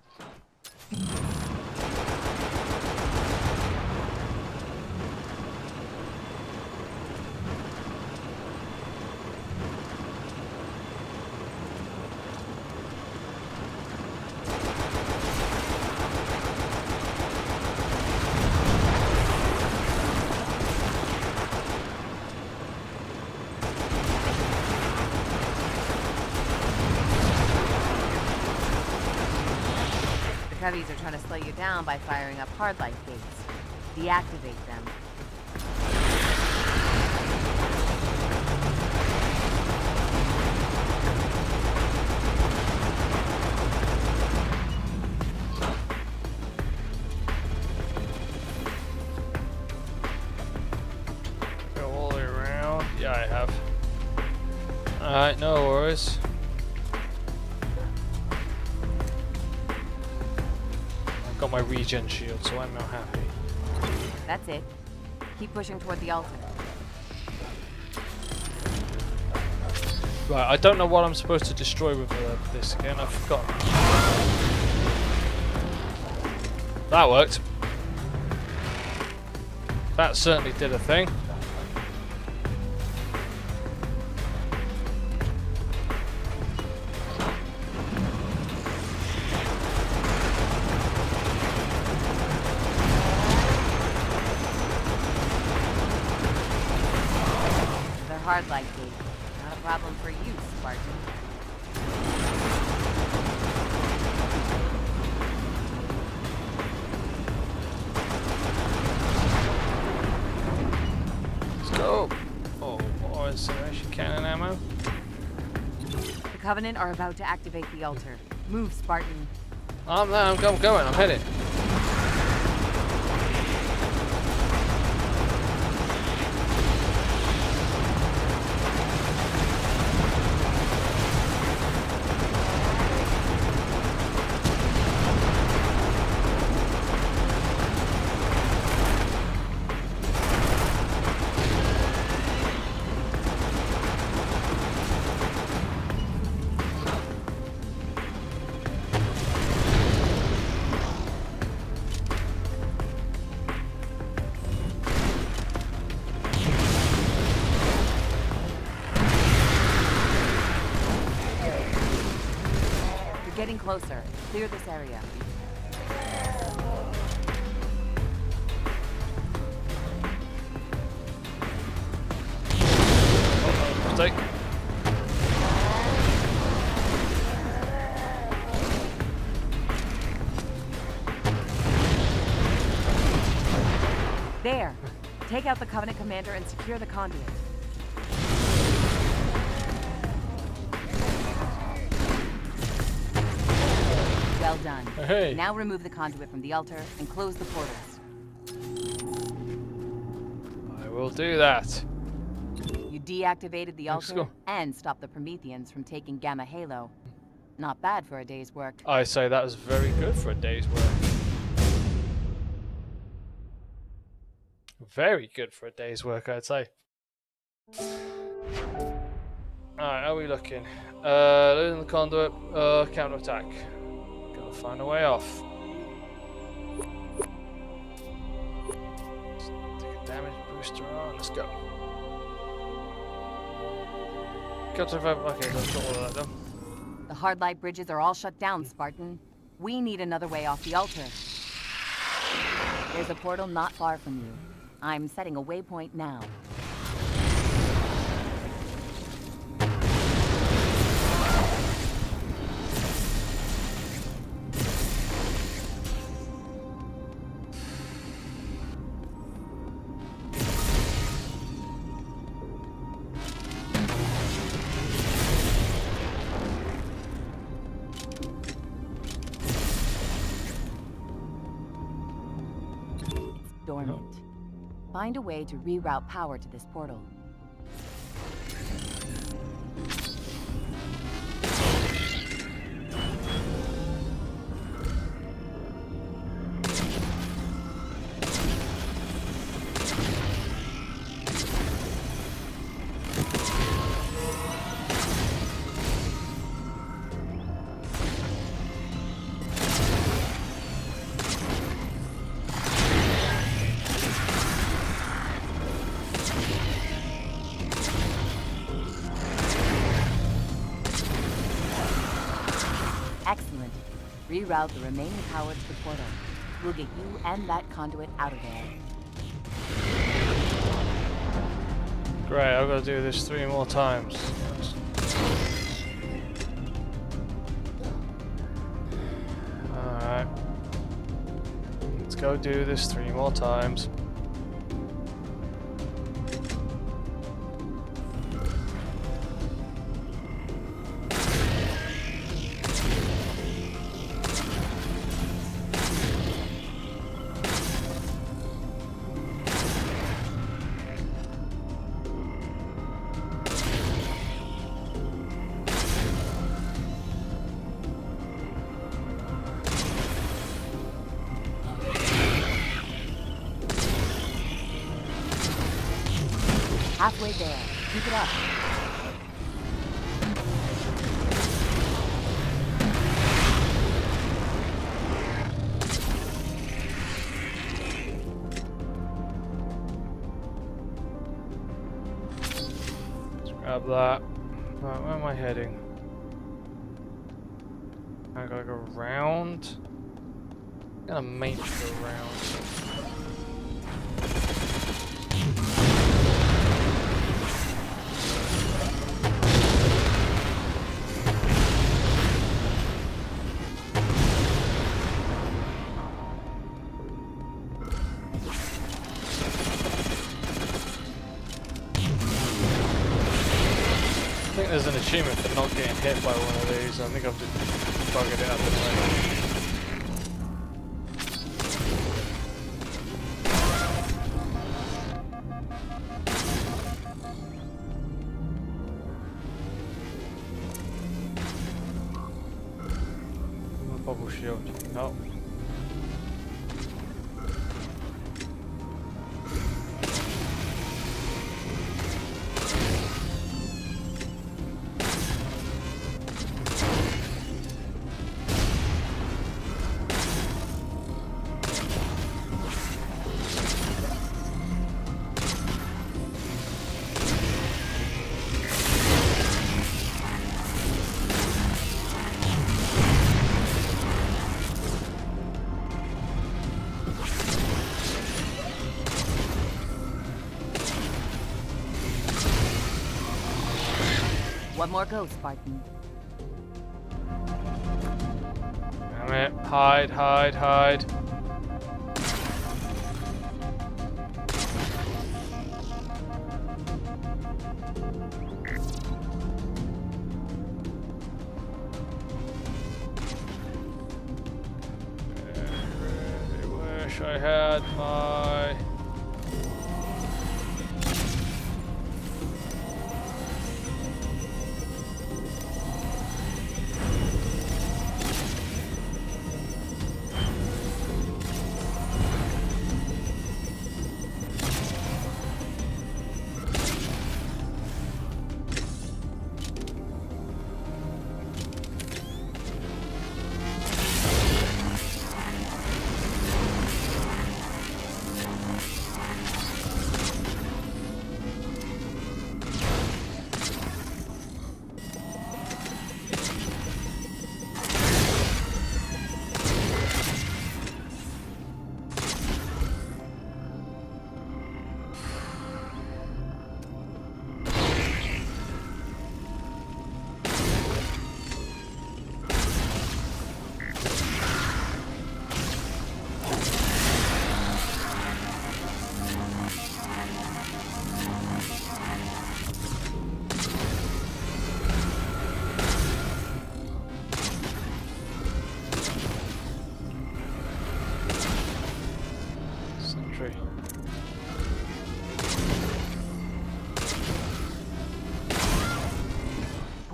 Heavies are trying to slow you down by firing up hard light gates. Deactivate them. Go all the way around. Yeah, I have. Alright, no worries. Got my regen shield, so I'm now happy. That's it. Keep pushing toward the altar. Right, I don't know what I'm supposed to destroy with this again. I've forgotten. That worked. That certainly did a thing. Hard light gate. Not a problem for you, Spartan. Let's go. Oh, more incineration cannon ammo. The Covenant are about to activate the altar. Move, Spartan. I'm there. I'm going. I'm headed. Getting closer. Clear this area. Mistake. There. Take out the Covenant commander and secure the conduit. Well done. Hey. Now remove the conduit from the altar and close the portals. will do that. You deactivated the Let's altar go. and stopped the Prometheans from taking Gamma Halo. Not bad for a day's work. I say that was very good for a day's work. Very good for a day's work, I'd say. Alright, how are we looking? Losing the conduit, counter-attack. Gotta find a way off. Take a damage booster on, let's go. Okay, let's got all of that done. The hard light bridges are all shut down, Spartan. We need another way off the altar. There's a portal not far from you. I'm setting a waypoint now. Dormant. Find a way to reroute power to this portal. Excellent. Reroute the remaining power to the portal. We'll get you and that conduit out of there. Great, I've got to do this 3 more times. Alright. Let's go do this 3 more times. Halfway there. Keep it up. Let's grab that. Right, where am I heading? I gotta go around. I'm gonna make it go around. I think there's an achievement for not getting hit by one of these. I think I've just buggered it up in the way. Bubble shield. No. One more go, Spartan. Damn it. Hide, hide, hide. I really wish I had my...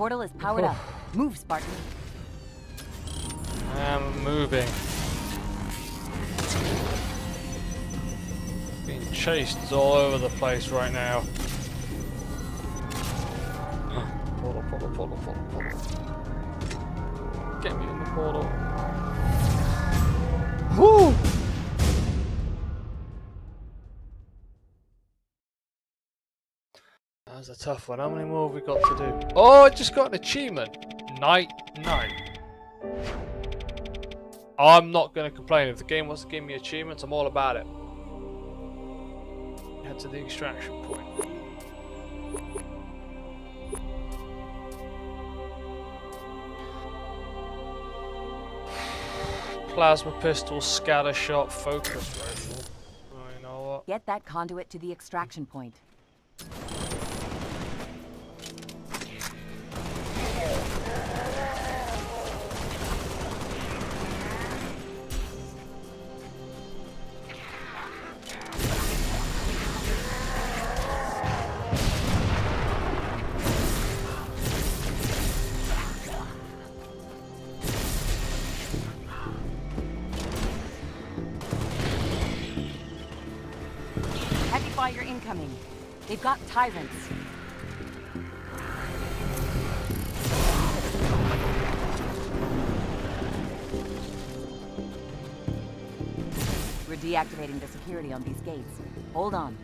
portal is powered up. Move, Spartan. I am moving. Being chased all over the place right now. Portal, portal, portal, portal, portal. Get me in the portal. Woo! That was a tough one. How many more have we got to do? Oh, I just got an achievement. Night, night. I'm not going to complain. If the game wants to give me achievements, I'm all about it. Head to the extraction point. Plasma pistol, scatter shot, focus rifle. Oh, you know what? Get that conduit to the extraction point. Heavy fire incoming. They've got tyrants. We're deactivating the security on these gates. Hold on.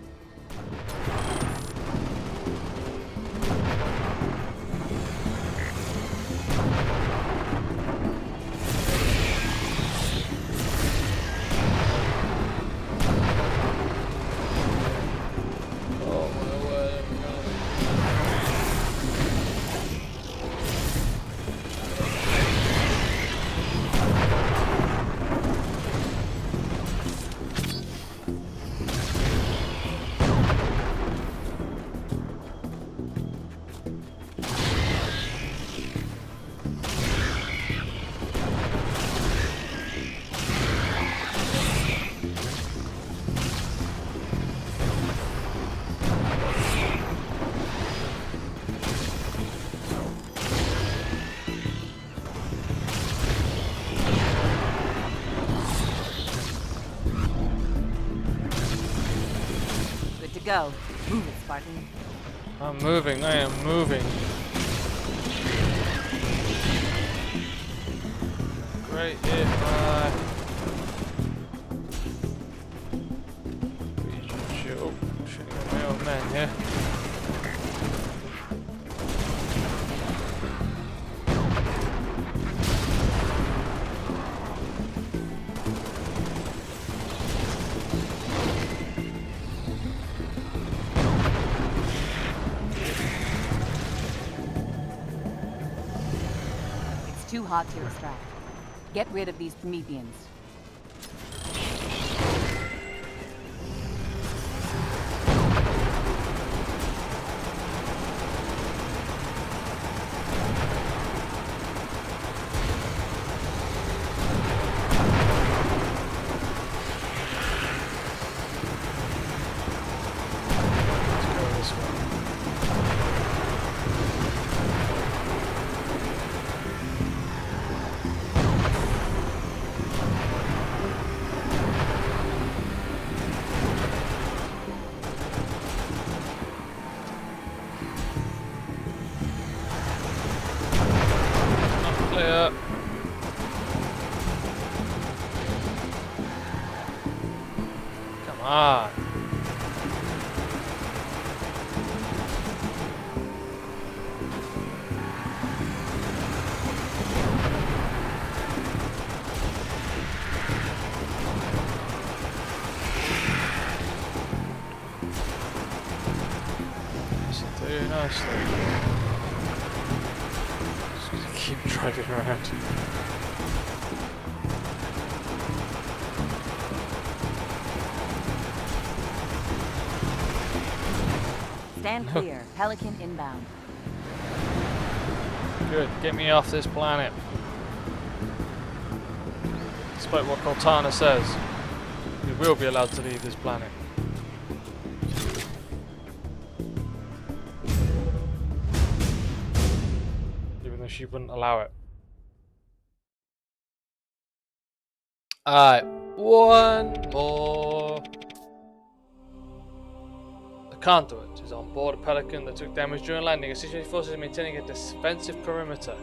Go. Move it, Spartan. I'm moving, I am moving. Great if I... Oh, shooting at my old man here. Too hot to extract. Get rid of these Prometheans. Come on. Very nicely. Just gonna keep driving around. Stand clear. Pelican inbound. Good. Get me off this planet. Despite what Cortana says, we will be allowed to leave this planet. she wouldn't allow it. Alright, one more. The conduit is on board a Pelican that took damage during landing. Associated forces are maintaining a defensive perimeter.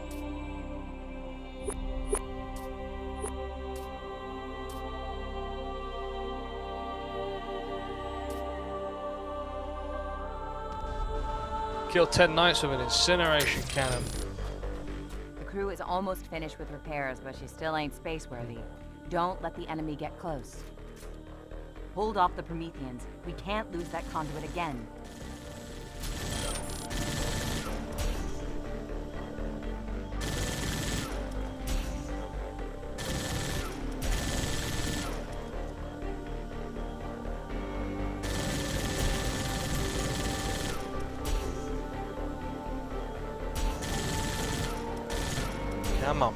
Kill 10 knights with an incineration cannon. The crew is almost finished with repairs, but she still ain't space-worthy. Don't let the enemy get close. Hold off the Prometheans. We can't lose that conduit again. Come on.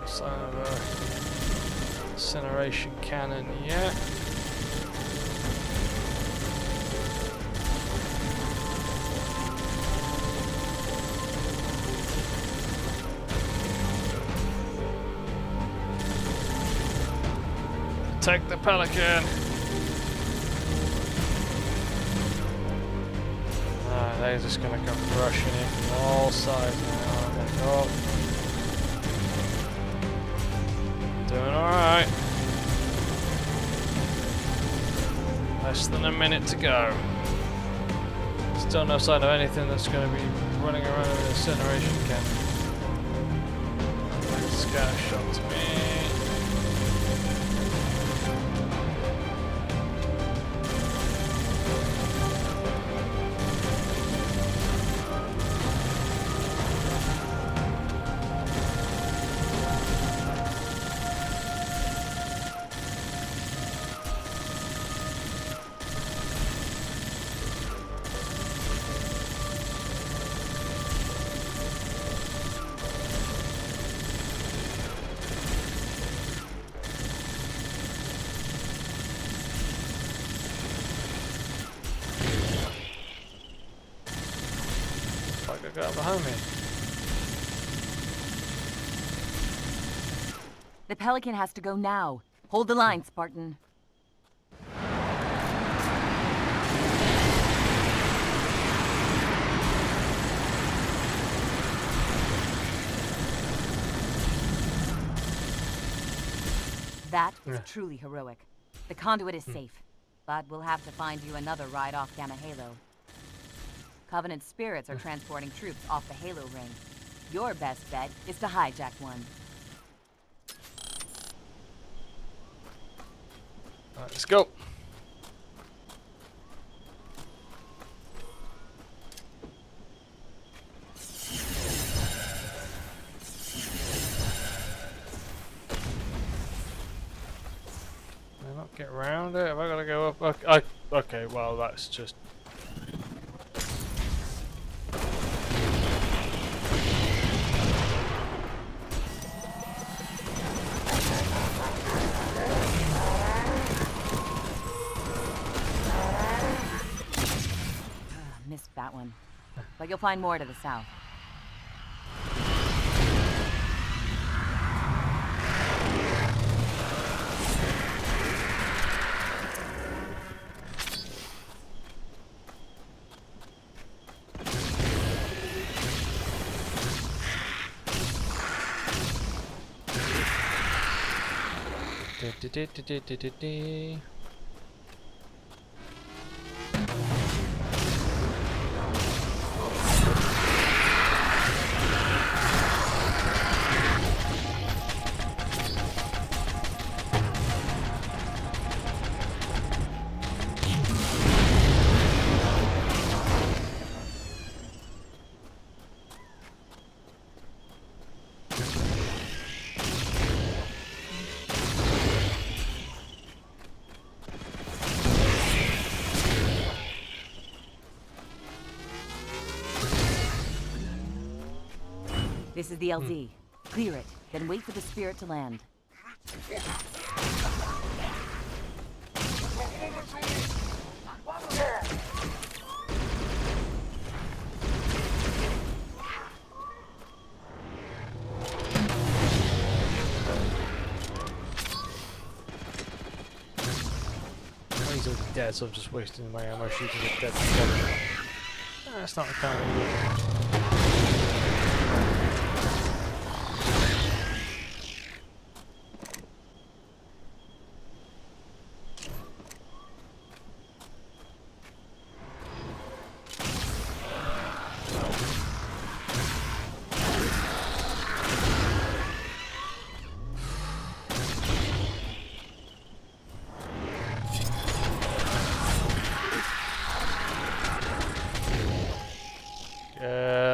Sign of a incineration cannon, yeah. Take the Pelican. They're just gonna come rushing in from all sides now. Oh. Doing alright. Less than a minute to go. Still no sign of anything that's gonna be running around with an incineration cannon. Scatter shot to me. Got behind me. The Pelican has to go now. Hold the line, Spartan. That was truly heroic. The conduit is safe, but we'll have to find you another ride off Gamma Halo. Covenant spirits are transporting troops off the Halo ring. Your best bet is to hijack one. Alright, let's go. Can I not get around it? Have I got to go up? Okay, well that's just... Missed that one. But you'll find more to the south. This is the LZ. Clear it, then wait for the spirit to land. he's already dead, so I'm just wasting my ammo shooting at dead together. That's not the kind of idea.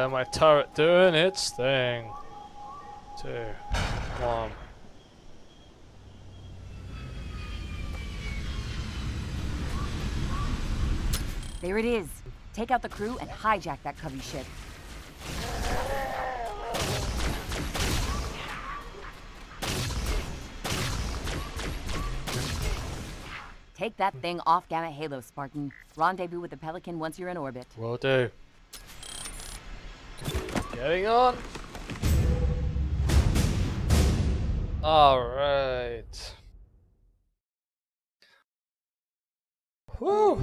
My turret doing its thing. 2, 1. There it is. Take out the crew and hijack that Covey ship. Take that thing off Gamma Halo, Spartan. Rendezvous with the Pelican once you're in orbit. Will do. Getting on. Alright. Woo!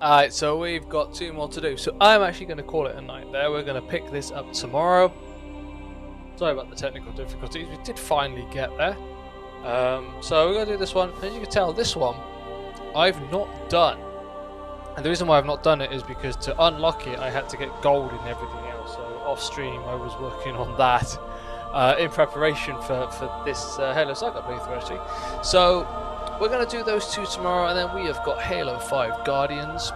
Alright, so we've got 2 more to do. So I'm actually going to call it a night there. We're going to pick this up tomorrow. Sorry about the technical difficulties. We did finally get there. So we're going to do this one. As you can tell, this one I've not done. And the reason why I've not done it is because to unlock it, I had to get gold and everything else. So off stream, I was working on that in preparation for this Halo Saga playthrough, actually. So we're going to do those 2 tomorrow, and then we have got Halo 5 Guardians.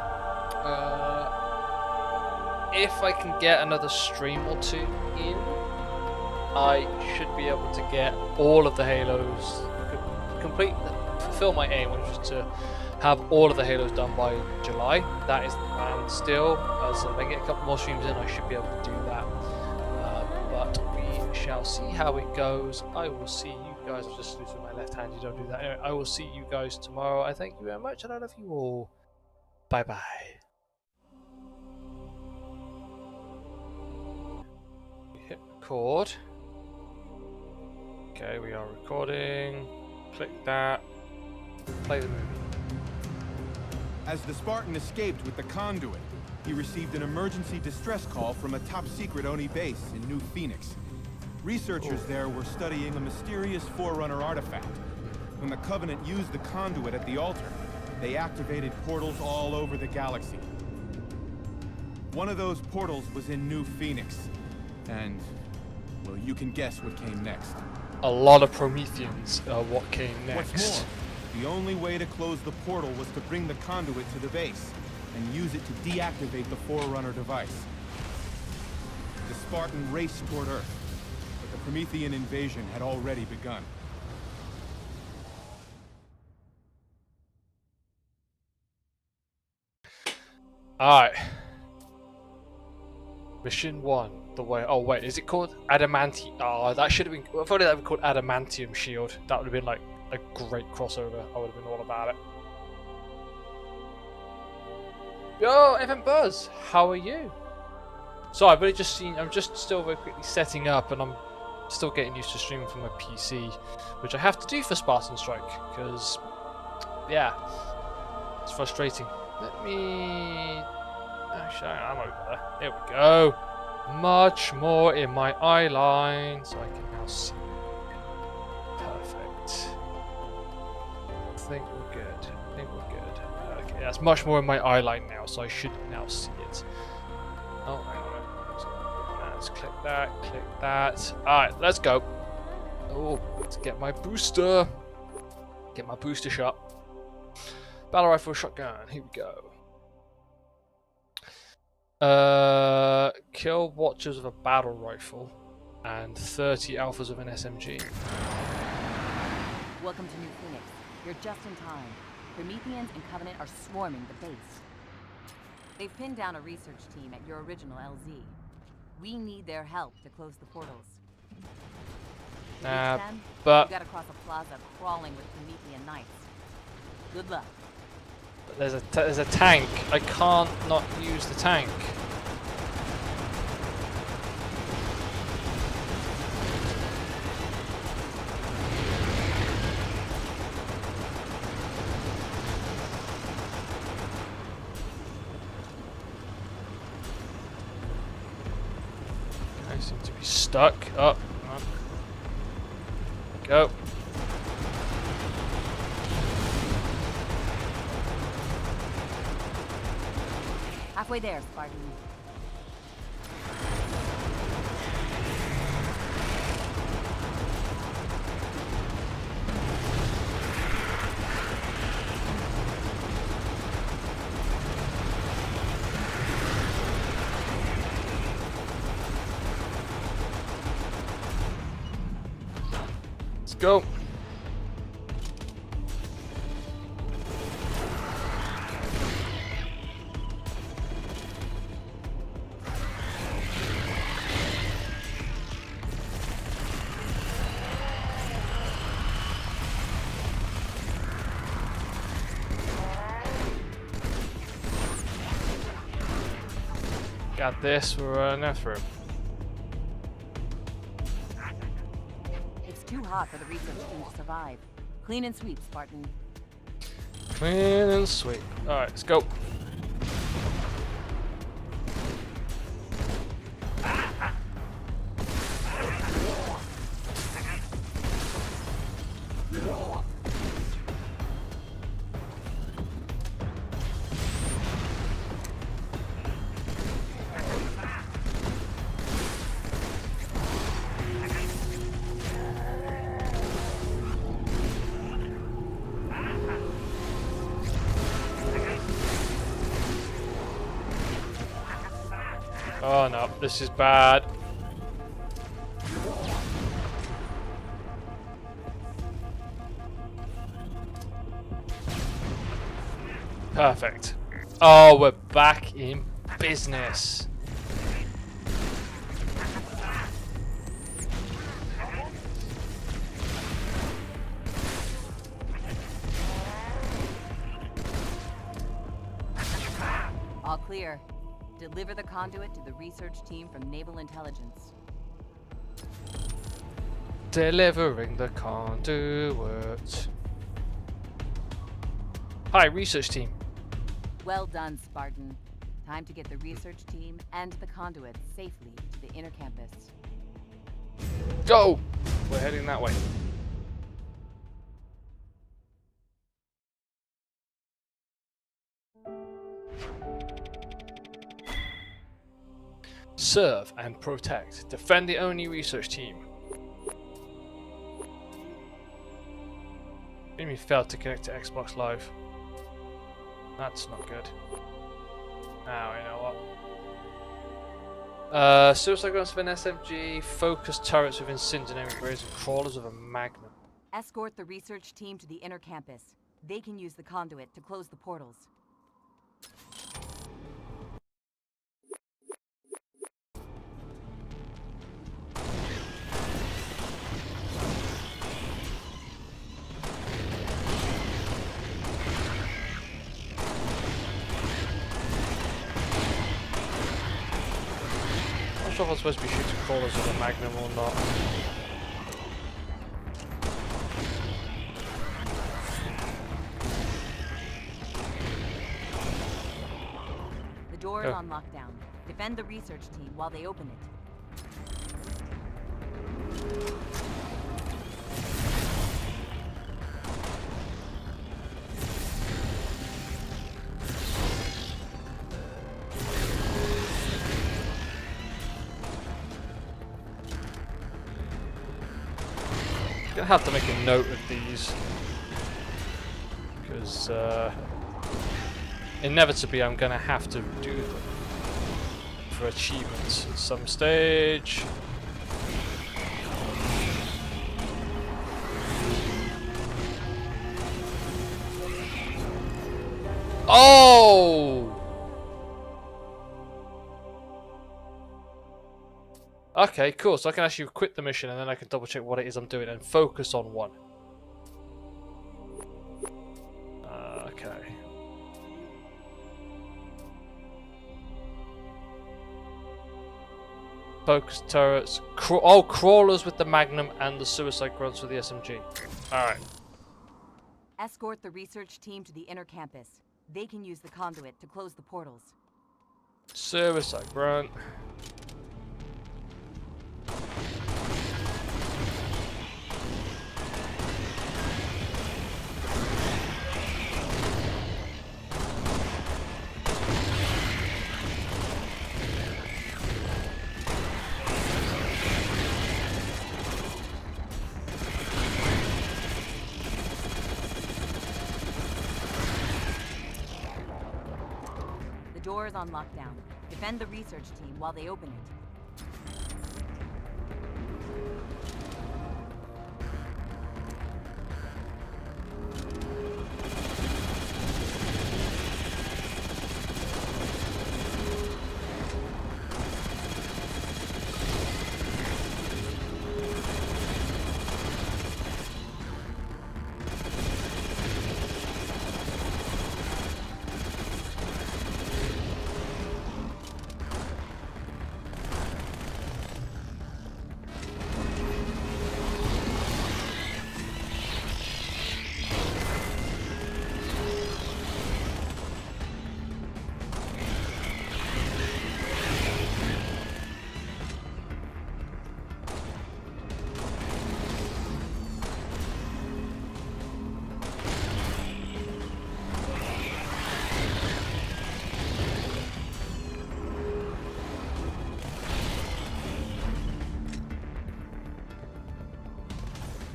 If I can get another stream or 2 in, I should be able to get all of the Halos, fulfill my aim, which is to have all of the Halos done by July. That is the plan still. As if I get a couple more streams in, I should be able to do that. But we shall see how it goes. I will see you guys. I'll just lose with my left hand. You don't do that. Anyway, I will see you guys tomorrow. I thank you very much, and I love you all. Bye bye. Hit record. Okay, we are recording. Click that. Play the movie. As the Spartan escaped with the conduit, he received an emergency distress call from a top-secret Oni base in New Phoenix. Researchers there were studying a mysterious Forerunner artifact. When the Covenant used the conduit at the altar, they activated portals all over the galaxy. One of those portals was in New Phoenix. And, well, you can guess what came next. A lot of Prometheans are what came next. What's more, the only way to close the portal was to bring the conduit to the base and use it to deactivate the Forerunner device. The Spartan raced toward Earth, but the Promethean invasion had already begun. Alright. Mission 1. The way. Oh wait, is it called Adamantium? Oh, that should have been. I thought that would be called Adamantium Shield. That would have been like a great crossover. I would have been all about it. Yo, Evan Buzz, how are you? So I've only just seen. I'm just still very quickly setting up, and I'm still getting used to streaming from my PC, which I have to do for Spartan Strike because, yeah, it's frustrating. Let me. Actually, I'm over there. There we go. Much more in my eye line, so I can now see. Perfect. I think we're good. I think we're good. Okay, that's much more in my eye line now, so I should now see it. Oh, hang on. Let's click that, click that. Alright, let's go. Oh, let's get my booster. Get my booster shot. Battle rifle shotgun. Here we go. Kill watchers with a battle rifle and 30 alphas with an SMG. Welcome to New Phoenix. You're just in time. Prometheans and Covenant are swarming the base. They've pinned down a research team at your original LZ. We need their help to close the portals. But you gotta cross a plaza crawling with Promethean knights. Good luck. There's a tank. I can't not use the tank. seem to be stuck. Up. Go. Halfway there, Spartan. Let's go. Got this, we're running through. It's too hot for the research team to survive. Clean and sweep, Spartan. Clean and sweep. Alright, let's go. Oh no, this is bad. Perfect. Oh, we're back in business. All clear. Deliver the conduit to the research team from Naval Intelligence. Delivering the conduit. Hi, research team. Well done, Spartan. Time to get the research team and the conduit safely to the inner campus. Go! We're heading that way. Serve and protect. Defend the only research team. Enemy failed to connect to Xbox Live. That's not good. Now you know what. Suicide guns with an SMG, focused turrets with incendiary grenades, and crawlers with a magnum. Escort the research team to the inner campus. They can use the conduit to close the portals. I'm not sure if I'm supposed to be shooting crawlers with a magnum or not. The door is on lockdown. Defend the research team while they open it. I'm gonna have to make a note of these because inevitably I'm gonna have to do them for achievements at some stage. Oh! Okay, cool. So I can actually quit the mission and then I can double check what it is I'm doing and focus on one. Okay. Focus turrets. Crawlers with the Magnum and the suicide grunts with the SMG. Alright. Escort the research team to the inner campus. They can use the conduit to close the portals. Suicide grunt. door is on lockdown. Defend the research team while they open it.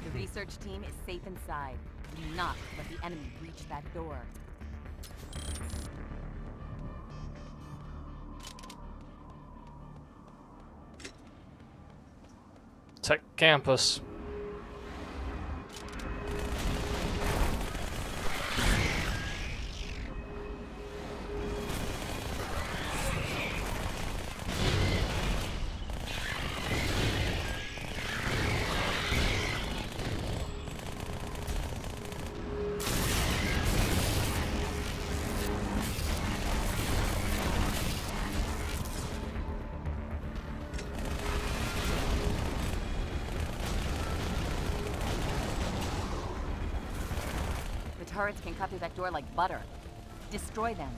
The research team is safe inside. Do not let the enemy breach that door. Tech campus. Turrets can cut through that door like butter. Destroy them.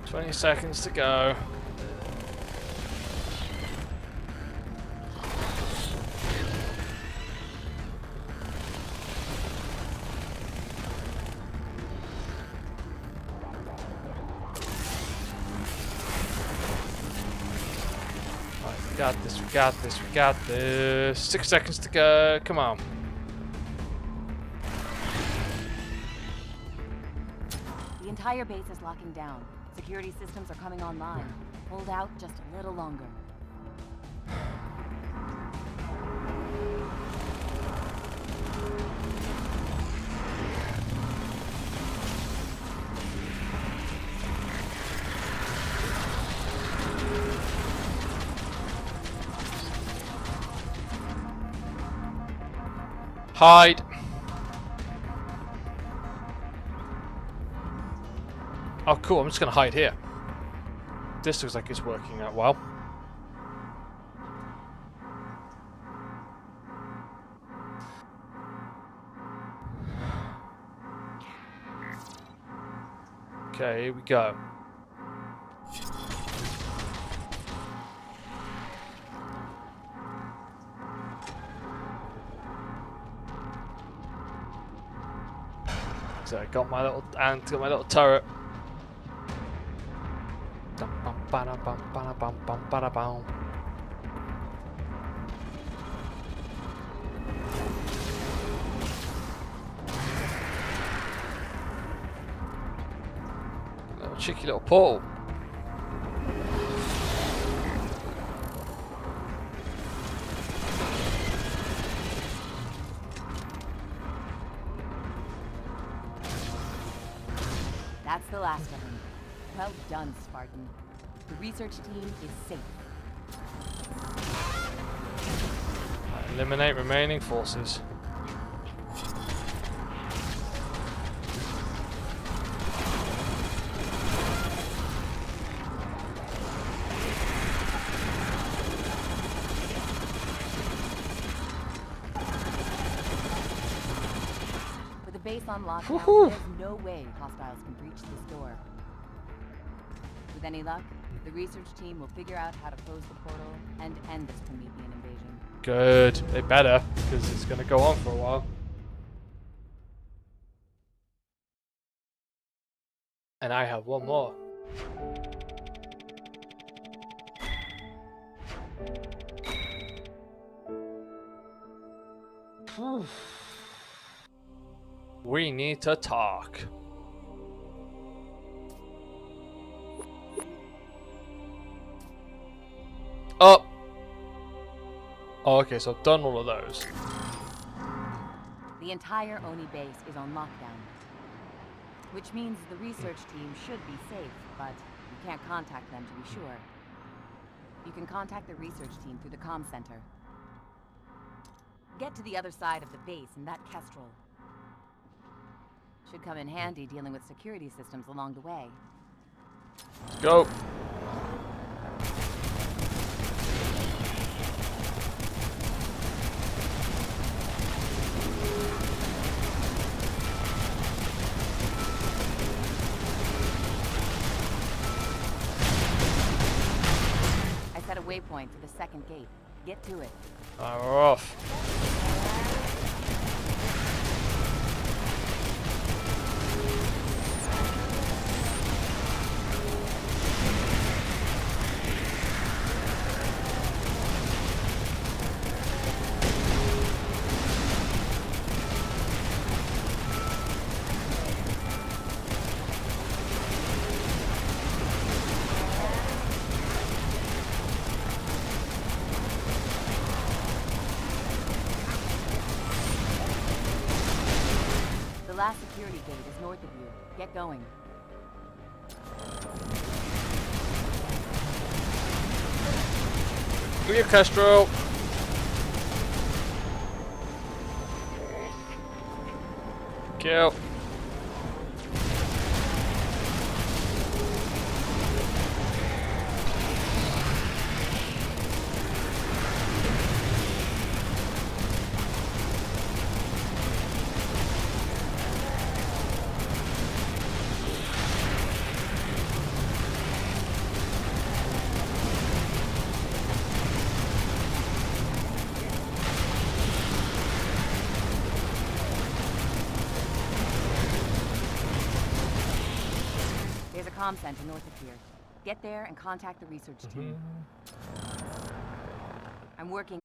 "20 seconds to go." We got this, we got this, we got this. 6 seconds to go. Come on. The entire base is locking down. Security systems are coming online. Hold out just a little longer. Hide. Oh, cool. I'm just gonna hide here. This looks like it's working out well. Okay, here we go. So I got my little turret. Little cheeky little portal. That's the last of them. Well done, Spartan. The research team is safe. Eliminate remaining forces. With the base on lockdown, there's no way hostiles can breach this door. With any luck, the research team will figure out how to close the portal and end this Promethean invasion. Good. They better, because it's going to go on for a while. And I have one more. We need to talk. Oh. Oh, okay, so I've done all of those. The entire Oni base is on lockdown, which means the research team should be safe, but you can't contact them to be sure. You can contact the research team through the comm center. Get to the other side of the base in that Kestrel. Should come in handy dealing with security systems along the way. Let's go. I set a waypoint for the second gate. Get to it. Alright, we're off. The last security gate is north of you. Get going. Do your Castro. Kill. There's a comm center north of here. Get there and contact the research team. I'm working